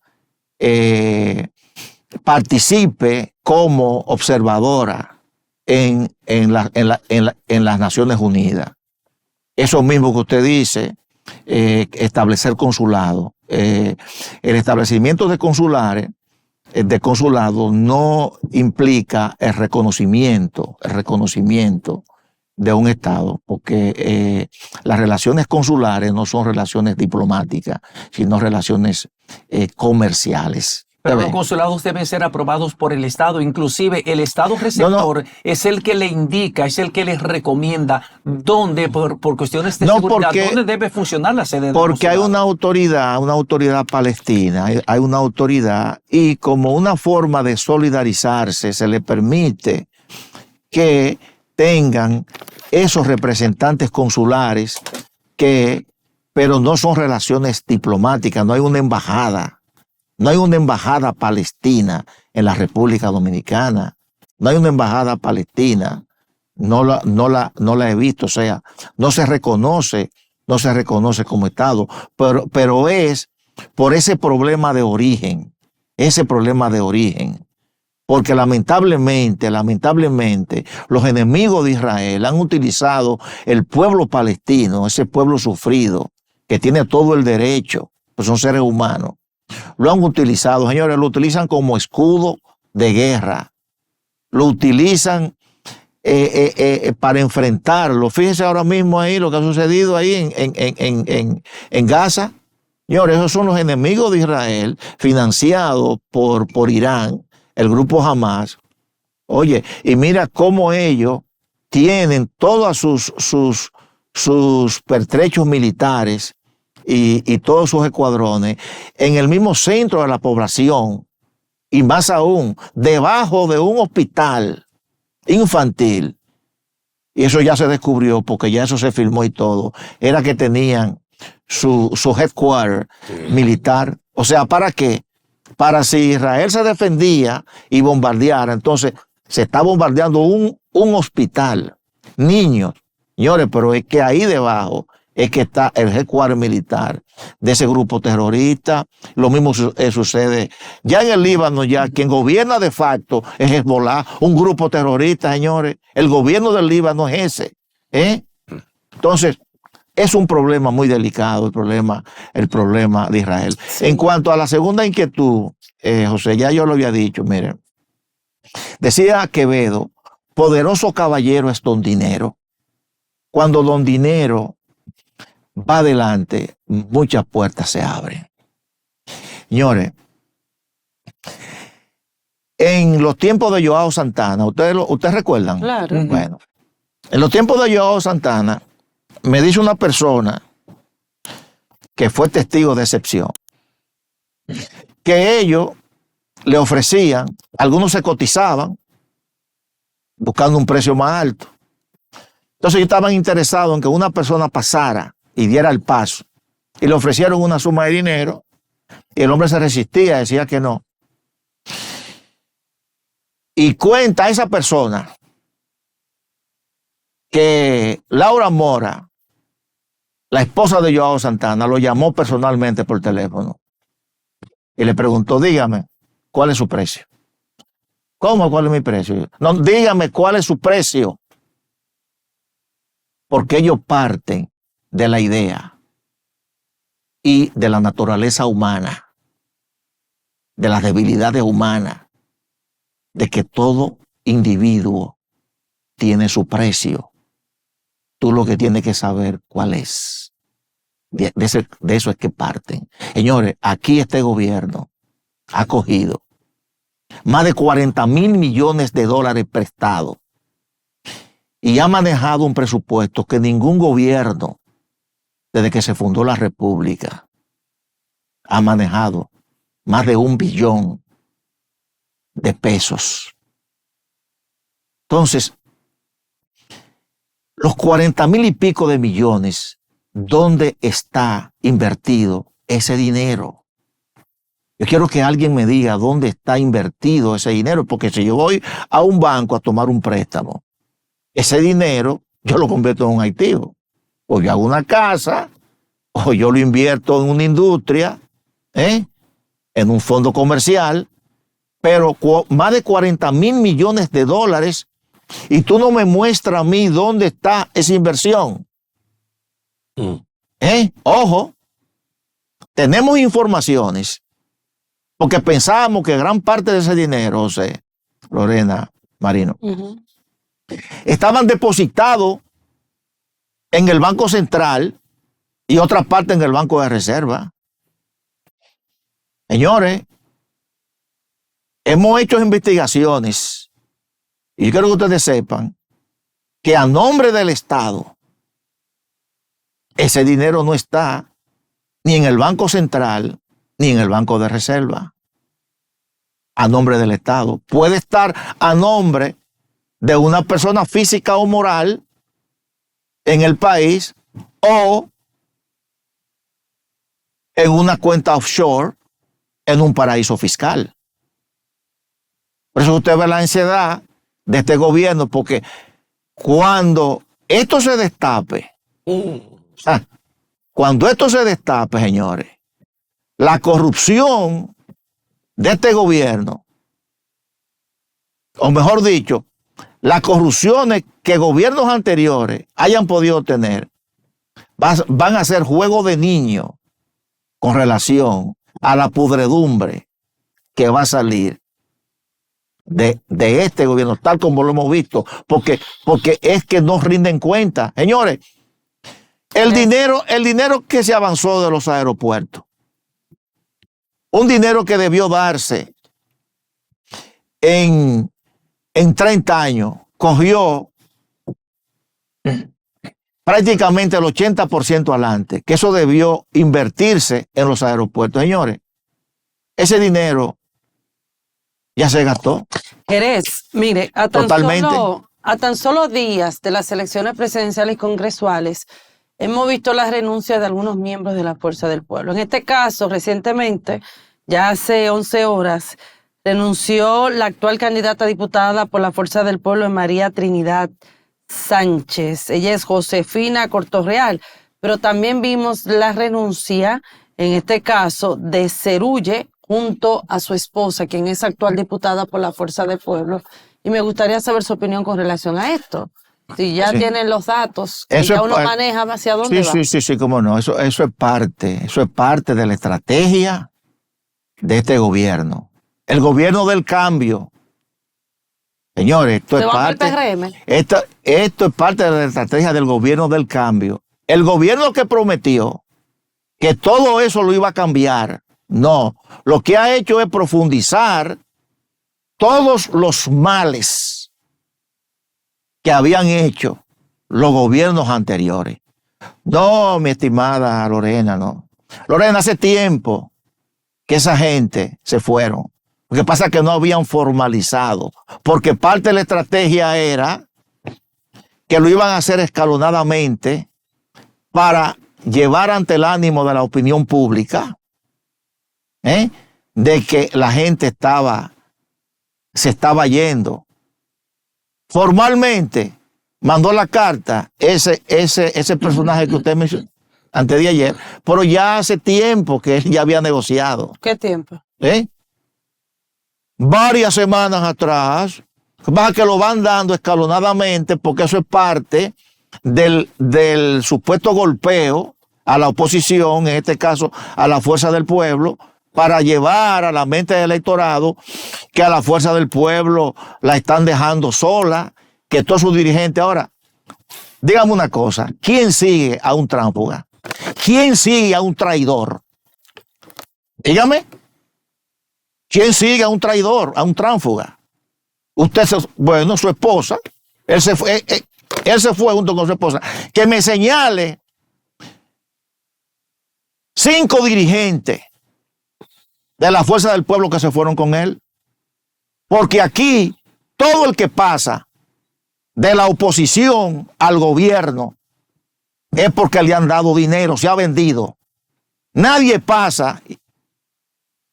participe como observadora en las Naciones Unidas. Eso mismo que usted dice, establecer consulado. El establecimiento de consulados no implica el reconocimiento de un Estado, porque las relaciones consulares no son relaciones diplomáticas, sino relaciones comerciales. Pero los consulados deben ser aprobados por el Estado, inclusive el Estado receptor es el que le indica, es el que les recomienda dónde, por cuestiones de seguridad, dónde debe funcionar la sede del consulado. Porque hay una autoridad palestina, hay una autoridad, y como una forma de solidarizarse se le permite que tengan esos representantes consulares pero no son relaciones diplomáticas, no hay una embajada. No hay una embajada palestina en la República Dominicana. No hay una embajada palestina. No la he visto. O sea, no se reconoce como Estado. Pero es por ese problema de origen. Porque lamentablemente, los enemigos de Israel han utilizado el pueblo palestino, ese pueblo sufrido, que tiene todo el derecho, pues son seres humanos. Lo han utilizado, señores, lo utilizan como escudo de guerra. Lo utilizan para enfrentarlo. Fíjense ahora mismo ahí lo que ha sucedido ahí en Gaza. Señores, esos son los enemigos de Israel, financiados por Irán, el grupo Hamas. Oye, y mira cómo ellos tienen todos sus pertrechos militares y todos sus escuadrones en el mismo centro de la población, y más aún, debajo de un hospital infantil. Y eso ya se descubrió, porque ya eso se filmó y todo. Era que tenían su headquarter militar. O sea, ¿para qué? Para si Israel se defendía y bombardeara, entonces se está bombardeando un hospital. Niños, señores, pero es que ahí debajo es que está el headquarter militar de ese grupo terrorista. Lo mismo sucede ya en el Líbano, ya quien gobierna de facto es Hezbollah, un grupo terrorista, señores. El gobierno del Líbano es ese. Entonces, es un problema muy delicado, el problema de Israel. Sí. En cuanto a la segunda inquietud, José, ya yo lo había dicho, miren. Decía Quevedo, poderoso caballero es don dinero. Cuando don dinero va adelante, muchas puertas se abren. Señores, en los tiempos de Joao Santana, ¿ustedes recuerdan? Claro. Bueno, en los tiempos de Joao Santana, me dice una persona que fue testigo de excepción, que ellos le ofrecían, algunos se cotizaban buscando un precio más alto. Entonces ellos estaban interesados en que una persona pasara y diera el paso, y le ofrecieron una suma de dinero, y el hombre se resistía, decía que no. Y cuenta esa persona que Laura Mora, la esposa de Joao Santana, lo llamó personalmente por teléfono y le preguntó, dígame, ¿cuál es su precio? ¿Cómo? ¿Cuál es mi precio? No, dígame, ¿cuál es su precio? Porque ellos parten de la idea y de la naturaleza humana, de las debilidades humanas, de que todo individuo tiene su precio. Tú lo que tienes que saber cuál es. De eso es que parten. Señores, aquí este gobierno ha cogido más de 40,000 millones de dólares prestados y ha manejado un presupuesto que ningún gobierno, desde que se fundó la República, ha manejado más de 1 billón de pesos. Entonces, los 40,000 y pico de millones, ¿dónde está invertido ese dinero? Yo quiero que alguien me diga dónde está invertido ese dinero, porque si yo voy a un banco a tomar un préstamo, ese dinero yo lo convierto en un activo. O yo hago una casa, o yo lo invierto en una industria, en un fondo comercial, pero más de 40,000 millones de dólares, y tú no me muestras a mí dónde está esa inversión. Ojo, tenemos informaciones, porque pensábamos que gran parte de ese dinero, José, Lorena, Marino, estaban depositados en el Banco Central y otra parte en el Banco de Reserva. Señores, hemos hecho investigaciones y yo quiero que ustedes sepan que a nombre del Estado ese dinero no está ni en el Banco Central ni en el Banco de Reserva. A nombre del Estado. Puede estar a nombre de una persona física o moral en el país o en una cuenta offshore en un paraíso fiscal. Por eso usted ve la ansiedad de este gobierno, porque cuando esto se destape, señores, la corrupción de este gobierno, o mejor dicho, las corrupciones que gobiernos anteriores hayan podido tener, van a ser juego de niño con relación a la pudredumbre que va a salir de este gobierno, tal como lo hemos visto, porque es que no rinden cuenta. Señores, el dinero que se avanzó de los aeropuertos, un dinero que debió darse en 30 años, cogió prácticamente el 80% adelante, que eso debió invertirse en los aeropuertos. Señores, ese dinero ya se gastó. Jerez, mire, a tan solo días de las elecciones presidenciales y congresuales, hemos visto las renuncias de algunos miembros de la Fuerza del Pueblo. En este caso, recientemente, ya hace 11 horas, renunció la actual candidata a diputada por la Fuerza del Pueblo, María Trinidad Sánchez. Ella es Josefina Cortorreal, pero también vimos la renuncia, en este caso, de Cerulle junto a su esposa, quien es actual diputada por la Fuerza del Pueblo. Y me gustaría saber su opinión con relación a esto. Si ya tienen los datos, que ya uno maneja hacia dónde va. Sí, cómo no. Eso es parte de la estrategia de este gobierno. El gobierno del cambio. Señores, esto es parte de la estrategia del gobierno del cambio. El gobierno que prometió que todo eso lo iba a cambiar, no. Lo que ha hecho es profundizar todos los males que habían hecho los gobiernos anteriores. No, mi estimada Lorena, no. Lorena, hace tiempo que esa gente se fueron. Lo que pasa es que no habían formalizado, porque parte de la estrategia era que lo iban a hacer escalonadamente para llevar ante el ánimo de la opinión pública de que la gente se estaba yendo. Formalmente mandó la carta ese personaje que usted mencionó antes de ayer, pero ya hace tiempo que él ya había negociado. ¿Qué tiempo? varias semanas atrás, que lo van dando escalonadamente porque eso es parte del supuesto golpeo a la oposición, en este caso a la fuerza del pueblo, para llevar a la mente del electorado que a la fuerza del pueblo la están dejando sola, que todos sus dirigentes. Ahora, dígame una cosa, ¿quién sigue a un tránsfuga? ¿Quién sigue a un traidor? Dígame, ¿quién sigue a un traidor, a un tránsfuga? Bueno, su esposa, él se fue junto con su esposa. Que me señale 5 dirigentes de la fuerza del pueblo que se fueron con él. Porque aquí todo el que pasa de la oposición al gobierno es porque le han dado dinero, se ha vendido. Nadie pasa,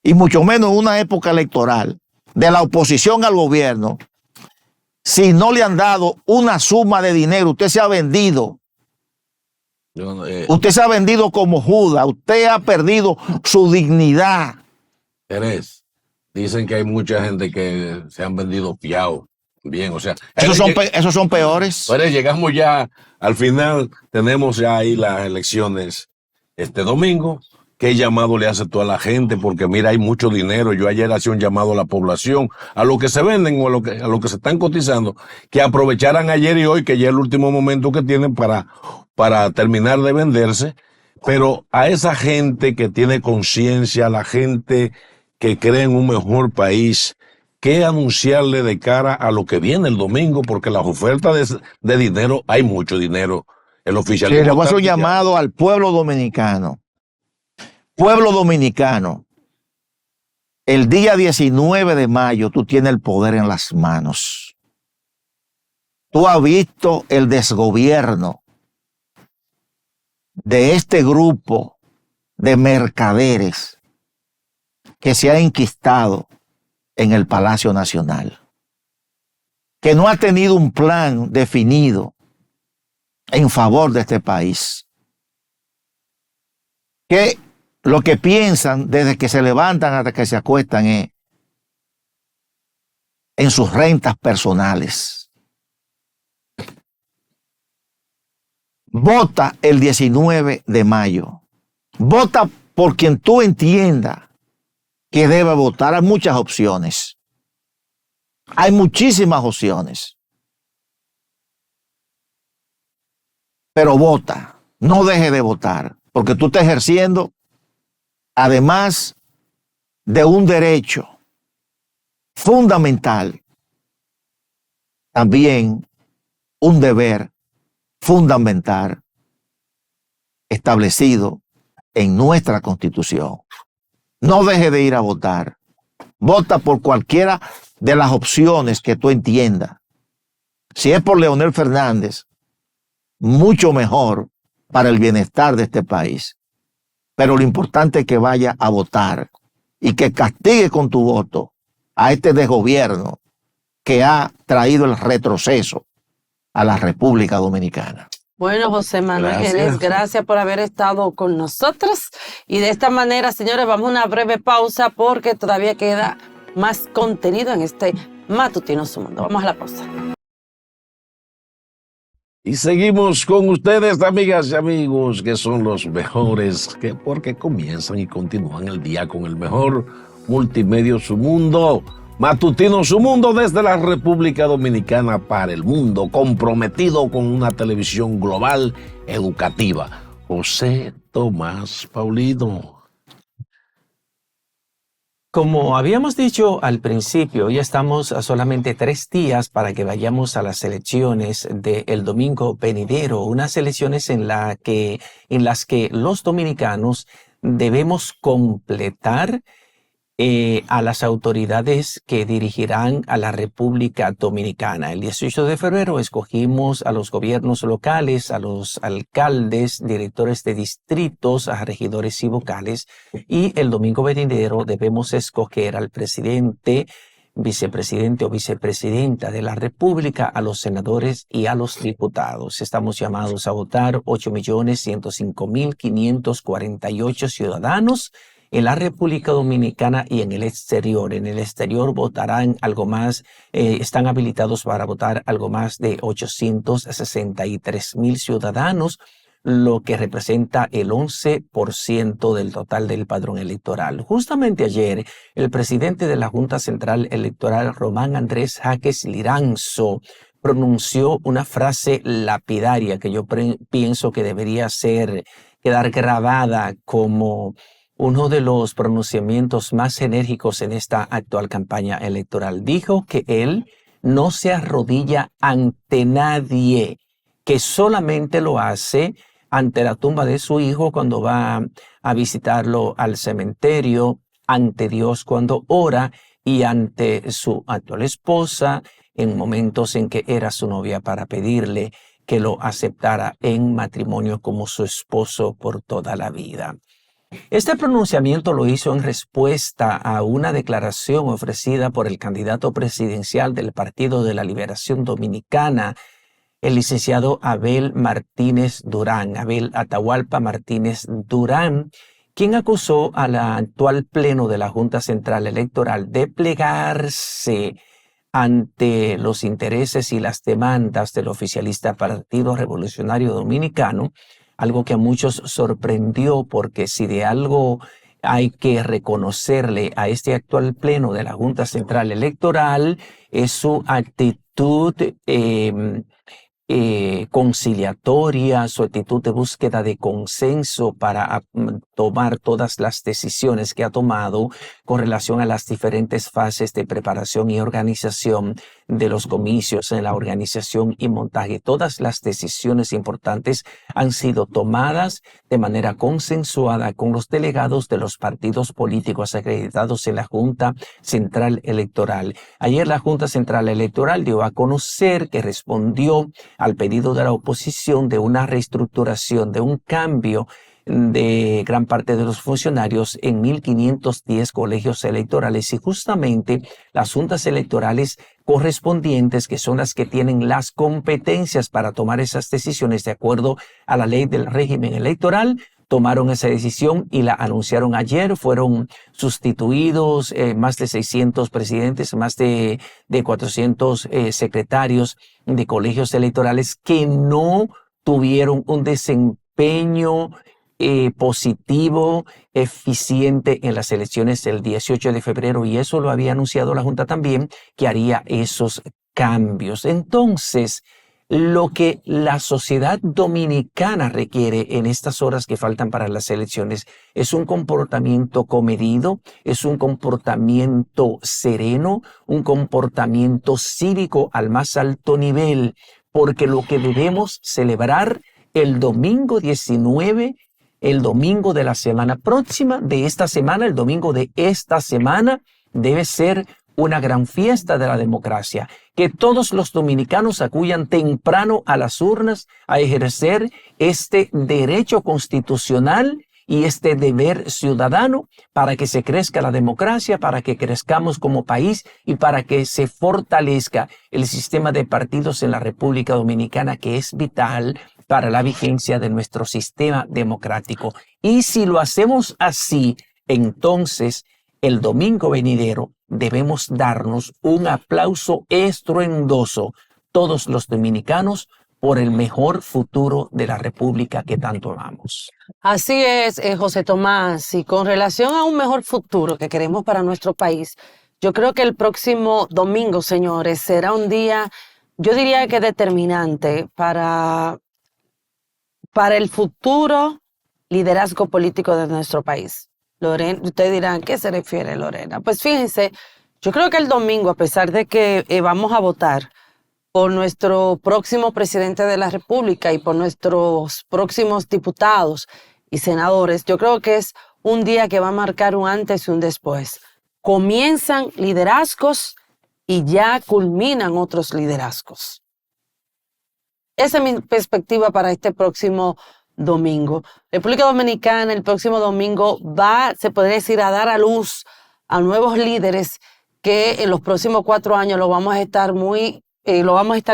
y mucho menos en una época electoral, de la oposición al gobierno, si no le han dado una suma de dinero. Usted se ha vendido. Usted se ha vendido como Judas. Usted ha perdido su dignidad. Terés, dicen que hay mucha gente que se han vendido piao. Bien, o sea. Esos son peores. Pero llegamos ya al final. Tenemos ya ahí las elecciones este domingo. ¿Qué llamado le hace toda la gente? Porque mira, hay mucho dinero. Yo ayer hacía un llamado a la población, a lo que se venden o a lo que se están cotizando, que aprovecharan ayer y hoy, que ya es el último momento que tienen para terminar de venderse. Pero a esa gente que tiene conciencia, a la gente que cree en un mejor país, ¿qué anunciarle de cara a lo que viene el domingo? Porque las ofertas de dinero, hay mucho dinero. El oficialismo. Sí, le voy a hacer un llamado al pueblo dominicano. Pueblo dominicano, el día 19 de mayo tú tienes el poder en las manos. Tú has visto el desgobierno de este grupo de mercaderes que se ha enquistado en el Palacio Nacional, que no ha tenido un plan definido en favor de este país, que lo que piensan desde que se levantan hasta que se acuestan es en sus rentas personales. Vota el 19 de mayo. Vota por quien tú entiendas que debe votar. Hay muchas opciones. Hay muchísimas opciones. Pero vota. No deje de votar. Porque tú estás ejerciendo, además de un derecho fundamental, también un deber fundamental establecido en nuestra Constitución. No deje de ir a votar. Vota por cualquiera de las opciones que tú entiendas. Si es por Leonel Fernández, mucho mejor para el bienestar de este país. Pero lo importante es que vaya a votar y que castigue con tu voto a este desgobierno que ha traído el retroceso a la República Dominicana. Bueno, José Manuel, gracias por haber estado con nosotros. Y de esta manera, señores, vamos a una breve pausa porque todavía queda más contenido en este Matutino Su Mundo. Vamos a la pausa. Y seguimos con ustedes, amigas y amigos, que son los mejores, porque comienzan y continúan el día con el mejor multimedio Su Mundo. Matutino Su Mundo desde la República Dominicana para el mundo, comprometido con una televisión global educativa. José Tomás Paulino. Como habíamos dicho al principio, ya estamos a solamente 3 días para que vayamos a las elecciones del domingo venidero, unas elecciones en las que los dominicanos debemos completar a las autoridades que dirigirán a la República Dominicana. El 18 de febrero escogimos a los gobiernos locales, a los alcaldes, directores de distritos, a regidores y vocales, y el domingo venidero debemos escoger al presidente, vicepresidente o vicepresidenta de la República, a los senadores y a los diputados. Estamos llamados a votar 8.105.548 ciudadanos en la República Dominicana y en el exterior. En el exterior votarán algo más, están habilitados para votar algo más de 863,000 ciudadanos, lo que representa el 11% del total del padrón electoral. Justamente ayer, el presidente de la Junta Central Electoral, Román Andrés Jaques Liranzo, pronunció una frase lapidaria que yo pienso que debería quedar grabada como uno de los pronunciamientos más enérgicos en esta actual campaña electoral. Dijo que él no se arrodilla ante nadie, que solamente lo hace ante la tumba de su hijo cuando va a visitarlo al cementerio, ante Dios cuando ora y ante su actual esposa en momentos en que era su novia, para pedirle que lo aceptara en matrimonio como su esposo por toda la vida. Este pronunciamiento lo hizo en respuesta a una declaración ofrecida por el candidato presidencial del Partido de la Liberación Dominicana, el licenciado Abel Martínez Durán, Abel Atahualpa Martínez Durán, quien acusó al actual pleno de la Junta Central Electoral de plegarse ante los intereses y las demandas del oficialista Partido Revolucionario Dominicano, algo que a muchos sorprendió, porque si de algo hay que reconocerle a este actual pleno de la Junta Central Electoral es su actitud conciliatoria, su actitud de búsqueda de consenso para tomar todas las decisiones que ha tomado con relación a las diferentes fases de preparación y organización de los comicios, en la organización y montaje. Todas las decisiones importantes han sido tomadas de manera consensuada con los delegados de los partidos políticos acreditados en la Junta Central Electoral. Ayer la Junta Central Electoral dio a conocer que respondió al pedido de la oposición de una reestructuración, de un cambio de gran parte de los funcionarios en 1.510 colegios electorales, y justamente las juntas electorales correspondientes, que son las que tienen las competencias para tomar esas decisiones de acuerdo a la ley del régimen electoral, tomaron esa decisión y la anunciaron ayer. Fueron sustituidos más de 600 presidentes, más de 400 secretarios de colegios electorales que no tuvieron un desempeño positivo, eficiente en las elecciones del 18 de febrero, y eso lo había anunciado la Junta también, que haría esos cambios. Entonces, lo que la sociedad dominicana requiere en estas horas que faltan para las elecciones es un comportamiento comedido, es un comportamiento sereno, un comportamiento cívico al más alto nivel, porque lo que debemos celebrar el domingo 19, el domingo de la semana próxima, de esta semana, el domingo de esta semana, debe ser una gran fiesta de la democracia, que todos los dominicanos acudan temprano a las urnas a ejercer este derecho constitucional y este deber ciudadano para que se crezca la democracia, para que crezcamos como país y para que se fortalezca el sistema de partidos en la República Dominicana, que es vital para la vigencia de nuestro sistema democrático. Y si lo hacemos así, entonces el domingo venidero debemos darnos un aplauso estruendoso, todos los dominicanos, por el mejor futuro de la República que tanto amamos. Así es, José Tomás, y con relación a un mejor futuro que queremos para nuestro país, yo creo que el próximo domingo, señores, será un día, yo diría que determinante para el futuro liderazgo político de nuestro país. Lorena, ustedes dirán, ¿qué se refiere Lorena? Pues fíjense, yo creo que el domingo, a pesar de que vamos a votar por nuestro próximo presidente de la República y por nuestros próximos diputados y senadores, yo creo que es un día que va a marcar un antes y un después. Comienzan liderazgos y ya culminan otros liderazgos. Esa es mi perspectiva para este próximo domingo. República Dominicana el próximo domingo va, se podría decir, a dar a luz a nuevos líderes que en los próximos 4 años lo vamos a estar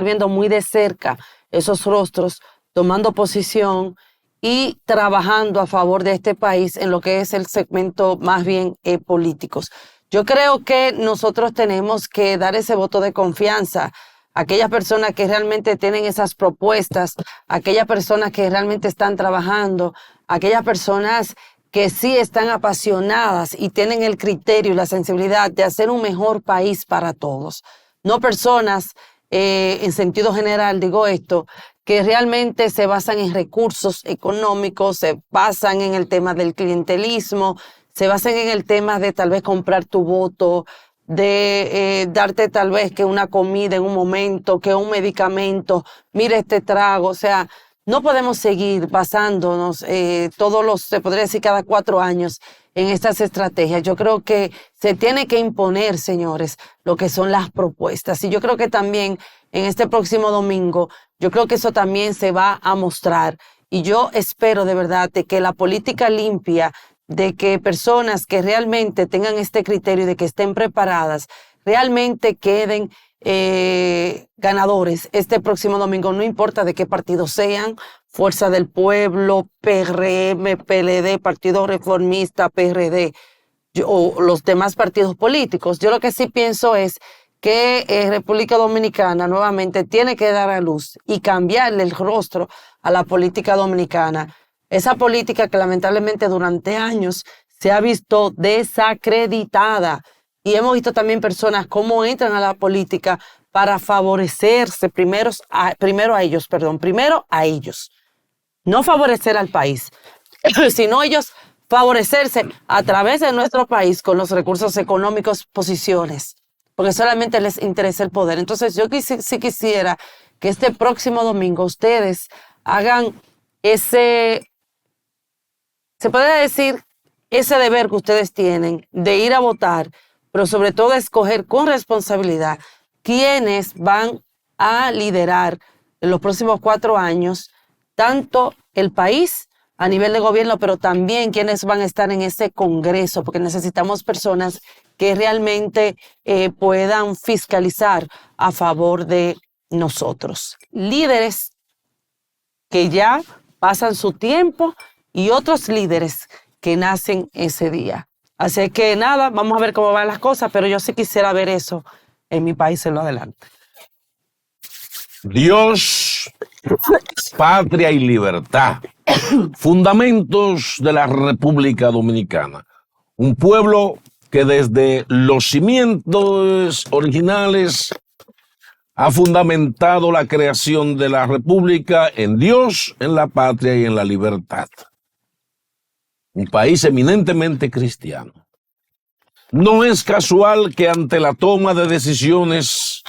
viendo muy de cerca, esos rostros tomando posición y trabajando a favor de este país en lo que es el segmento más bien políticos. Yo creo que nosotros tenemos que dar ese voto de confianza a aquellas personas que realmente tienen esas propuestas, a aquellas personas que realmente están trabajando, a aquellas personas que sí están apasionadas y tienen el criterio y la sensibilidad de hacer un mejor país para todos. No personas, en sentido general digo esto, que realmente se basan en recursos económicos, se basan en el tema del clientelismo, se basan en el tema de tal vez comprar tu voto, de darte tal vez que una comida en un momento, que un medicamento, mira este trago. O sea, no podemos seguir basándonos se podría decir cada 4 años en estas estrategias. Yo creo que se tiene que imponer, señores, lo que son las propuestas. Y yo creo que también en este próximo domingo, yo creo que eso también se va a mostrar. Y yo espero de verdad de que la política limpia, de que personas que realmente tengan este criterio, de que estén preparadas, realmente queden ganadores este próximo domingo, no importa de qué partido sean, Fuerza del Pueblo, PRM, PLD, Partido Reformista, PRD, o los demás partidos políticos. Yo lo que sí pienso es que República Dominicana nuevamente tiene que dar a luz y cambiarle el rostro a la política dominicana. Esa política que lamentablemente durante años se ha visto desacreditada. Y hemos visto también personas cómo entran a la política para favorecerse primero a ellos. No favorecer al país, sino ellos favorecerse a través de nuestro país con los recursos económicos, posiciones, porque solamente les interesa el poder. Entonces yo sí quisiera que este próximo domingo ustedes hagan se puede decir, ese deber que ustedes tienen de ir a votar, pero sobre todo escoger con responsabilidad quiénes van a liderar en los próximos 4 años, tanto el país a nivel de gobierno, pero también quiénes van a estar en ese Congreso, porque necesitamos personas que realmente puedan fiscalizar a favor de nosotros. Líderes que ya pasan su tiempo y otros líderes que nacen ese día. Así que nada, vamos a ver cómo van las cosas, pero yo sí quisiera ver eso en mi país en lo adelante. Dios, patria y libertad, fundamentos de la República Dominicana. Un pueblo que desde los cimientos originales ha fundamentado la creación de la República en Dios, en la patria y en la libertad. Un país eminentemente cristiano. No es casual que ante la toma de decisiones,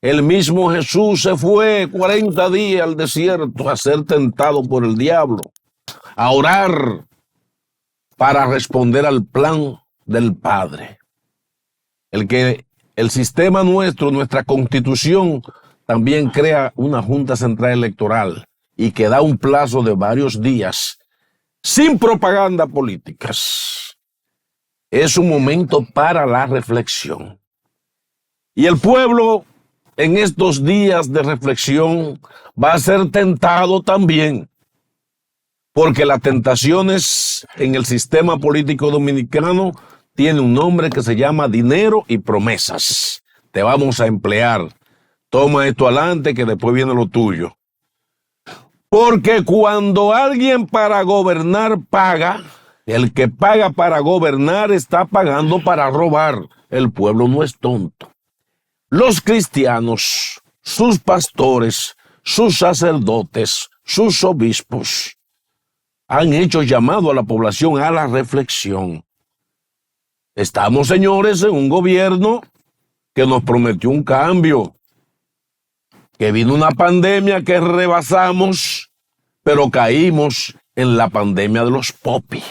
el mismo Jesús se fue 40 días al desierto a ser tentado por el diablo, a orar para responder al plan del Padre. El sistema nuestro, nuestra Constitución, también crea una Junta Central Electoral y que da un plazo de varios días sin propaganda políticas. Es un momento para la reflexión. Y el pueblo en estos días de reflexión va a ser tentado también, porque las tentaciones en el sistema político dominicano tiene un nombre que se llama dinero y promesas. Te vamos a emplear. Toma esto adelante que después viene lo tuyo. Porque cuando alguien para gobernar paga, el que paga para gobernar está pagando para robar. El pueblo no es tonto. Los cristianos, sus pastores, sus sacerdotes, sus obispos han hecho llamado a la población a la reflexión. Estamos, señores, en un gobierno que nos prometió un cambio, que vino una pandemia que rebasamos, pero caímos en la pandemia de los popis,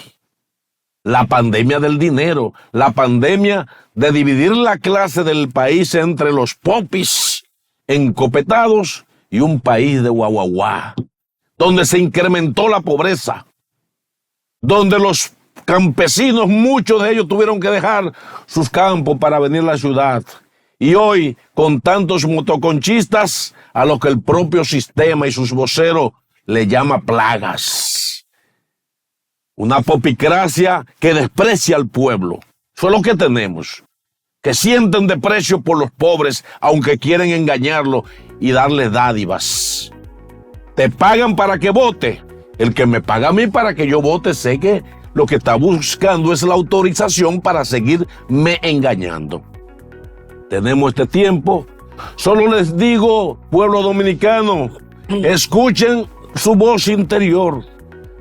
la pandemia del dinero, la pandemia de dividir la clase del país entre los popis encopetados y un país de guaguaguá, donde se incrementó la pobreza, donde los campesinos, muchos de ellos tuvieron que dejar sus campos para venir a la ciudad. Y hoy, con tantos motoconchistas, a los que el propio sistema y sus voceros le llama plagas. Una popicracia que desprecia al pueblo. Eso es lo que tenemos. Que sienten desprecio por los pobres, aunque quieren engañarlo y darle dádivas. Te pagan para que vote. El que me paga a mí para que yo vote, sé que lo que está buscando es la autorización para seguirme engañando. Tenemos este tiempo. Solo les digo, pueblo dominicano, escuchen su voz interior,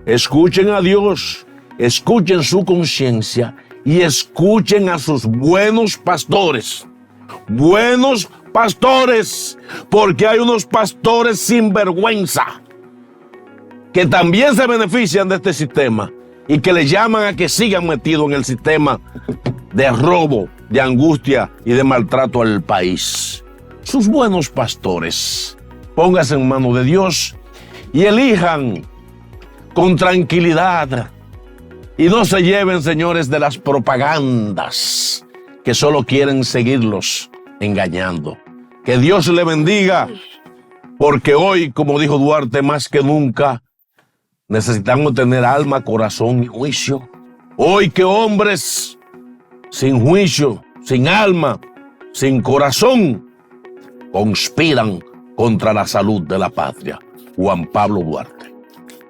escuchen a Dios, escuchen su conciencia y escuchen a sus buenos pastores. Buenos pastores, porque hay unos pastores sinvergüenza que también se benefician de este sistema y que les llaman a que sigan metidos en el sistema de robo, de angustia y de maltrato al país. Sus buenos pastores, pónganse en manos de Dios y elijan con tranquilidad y no se lleven, señores, de las propagandas que solo quieren seguirlos engañando. Que Dios le bendiga, porque hoy, como dijo Duarte, más que nunca necesitamos tener alma, corazón y juicio. Hoy que hombres sin juicio, sin alma, sin corazón, conspiran contra la salud de la patria. Juan Pablo Duarte.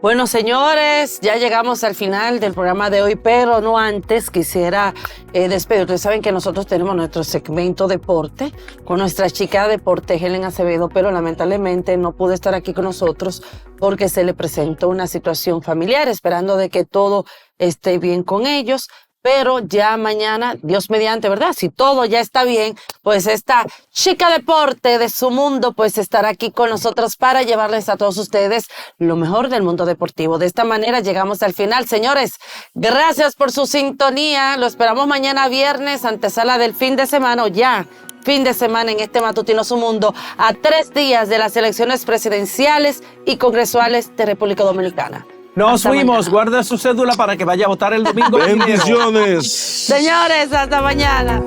Bueno, señores, ya llegamos al final del programa de hoy, pero no antes quisiera despedir. Ustedes saben que nosotros tenemos nuestro segmento deporte con nuestra chica de deporte, Helen Acevedo, pero lamentablemente no pudo estar aquí con nosotros porque se le presentó una situación familiar, esperando de que todo esté bien con ellos. Pero ya mañana, Dios mediante, ¿verdad? Si todo ya está bien, pues esta chica deporte de su mundo, pues estará aquí con nosotros para llevarles a todos ustedes lo mejor del mundo deportivo. De esta manera llegamos al final. Señores, gracias por su sintonía. Lo esperamos mañana viernes, antesala del fin de semana, o ya fin de semana en este Matutino Su Mundo, a 3 días de las elecciones presidenciales y congresuales de República Dominicana. Nos fuimos, guarda su cédula para que vaya a votar el domingo. Bendiciones. Señores, hasta mañana.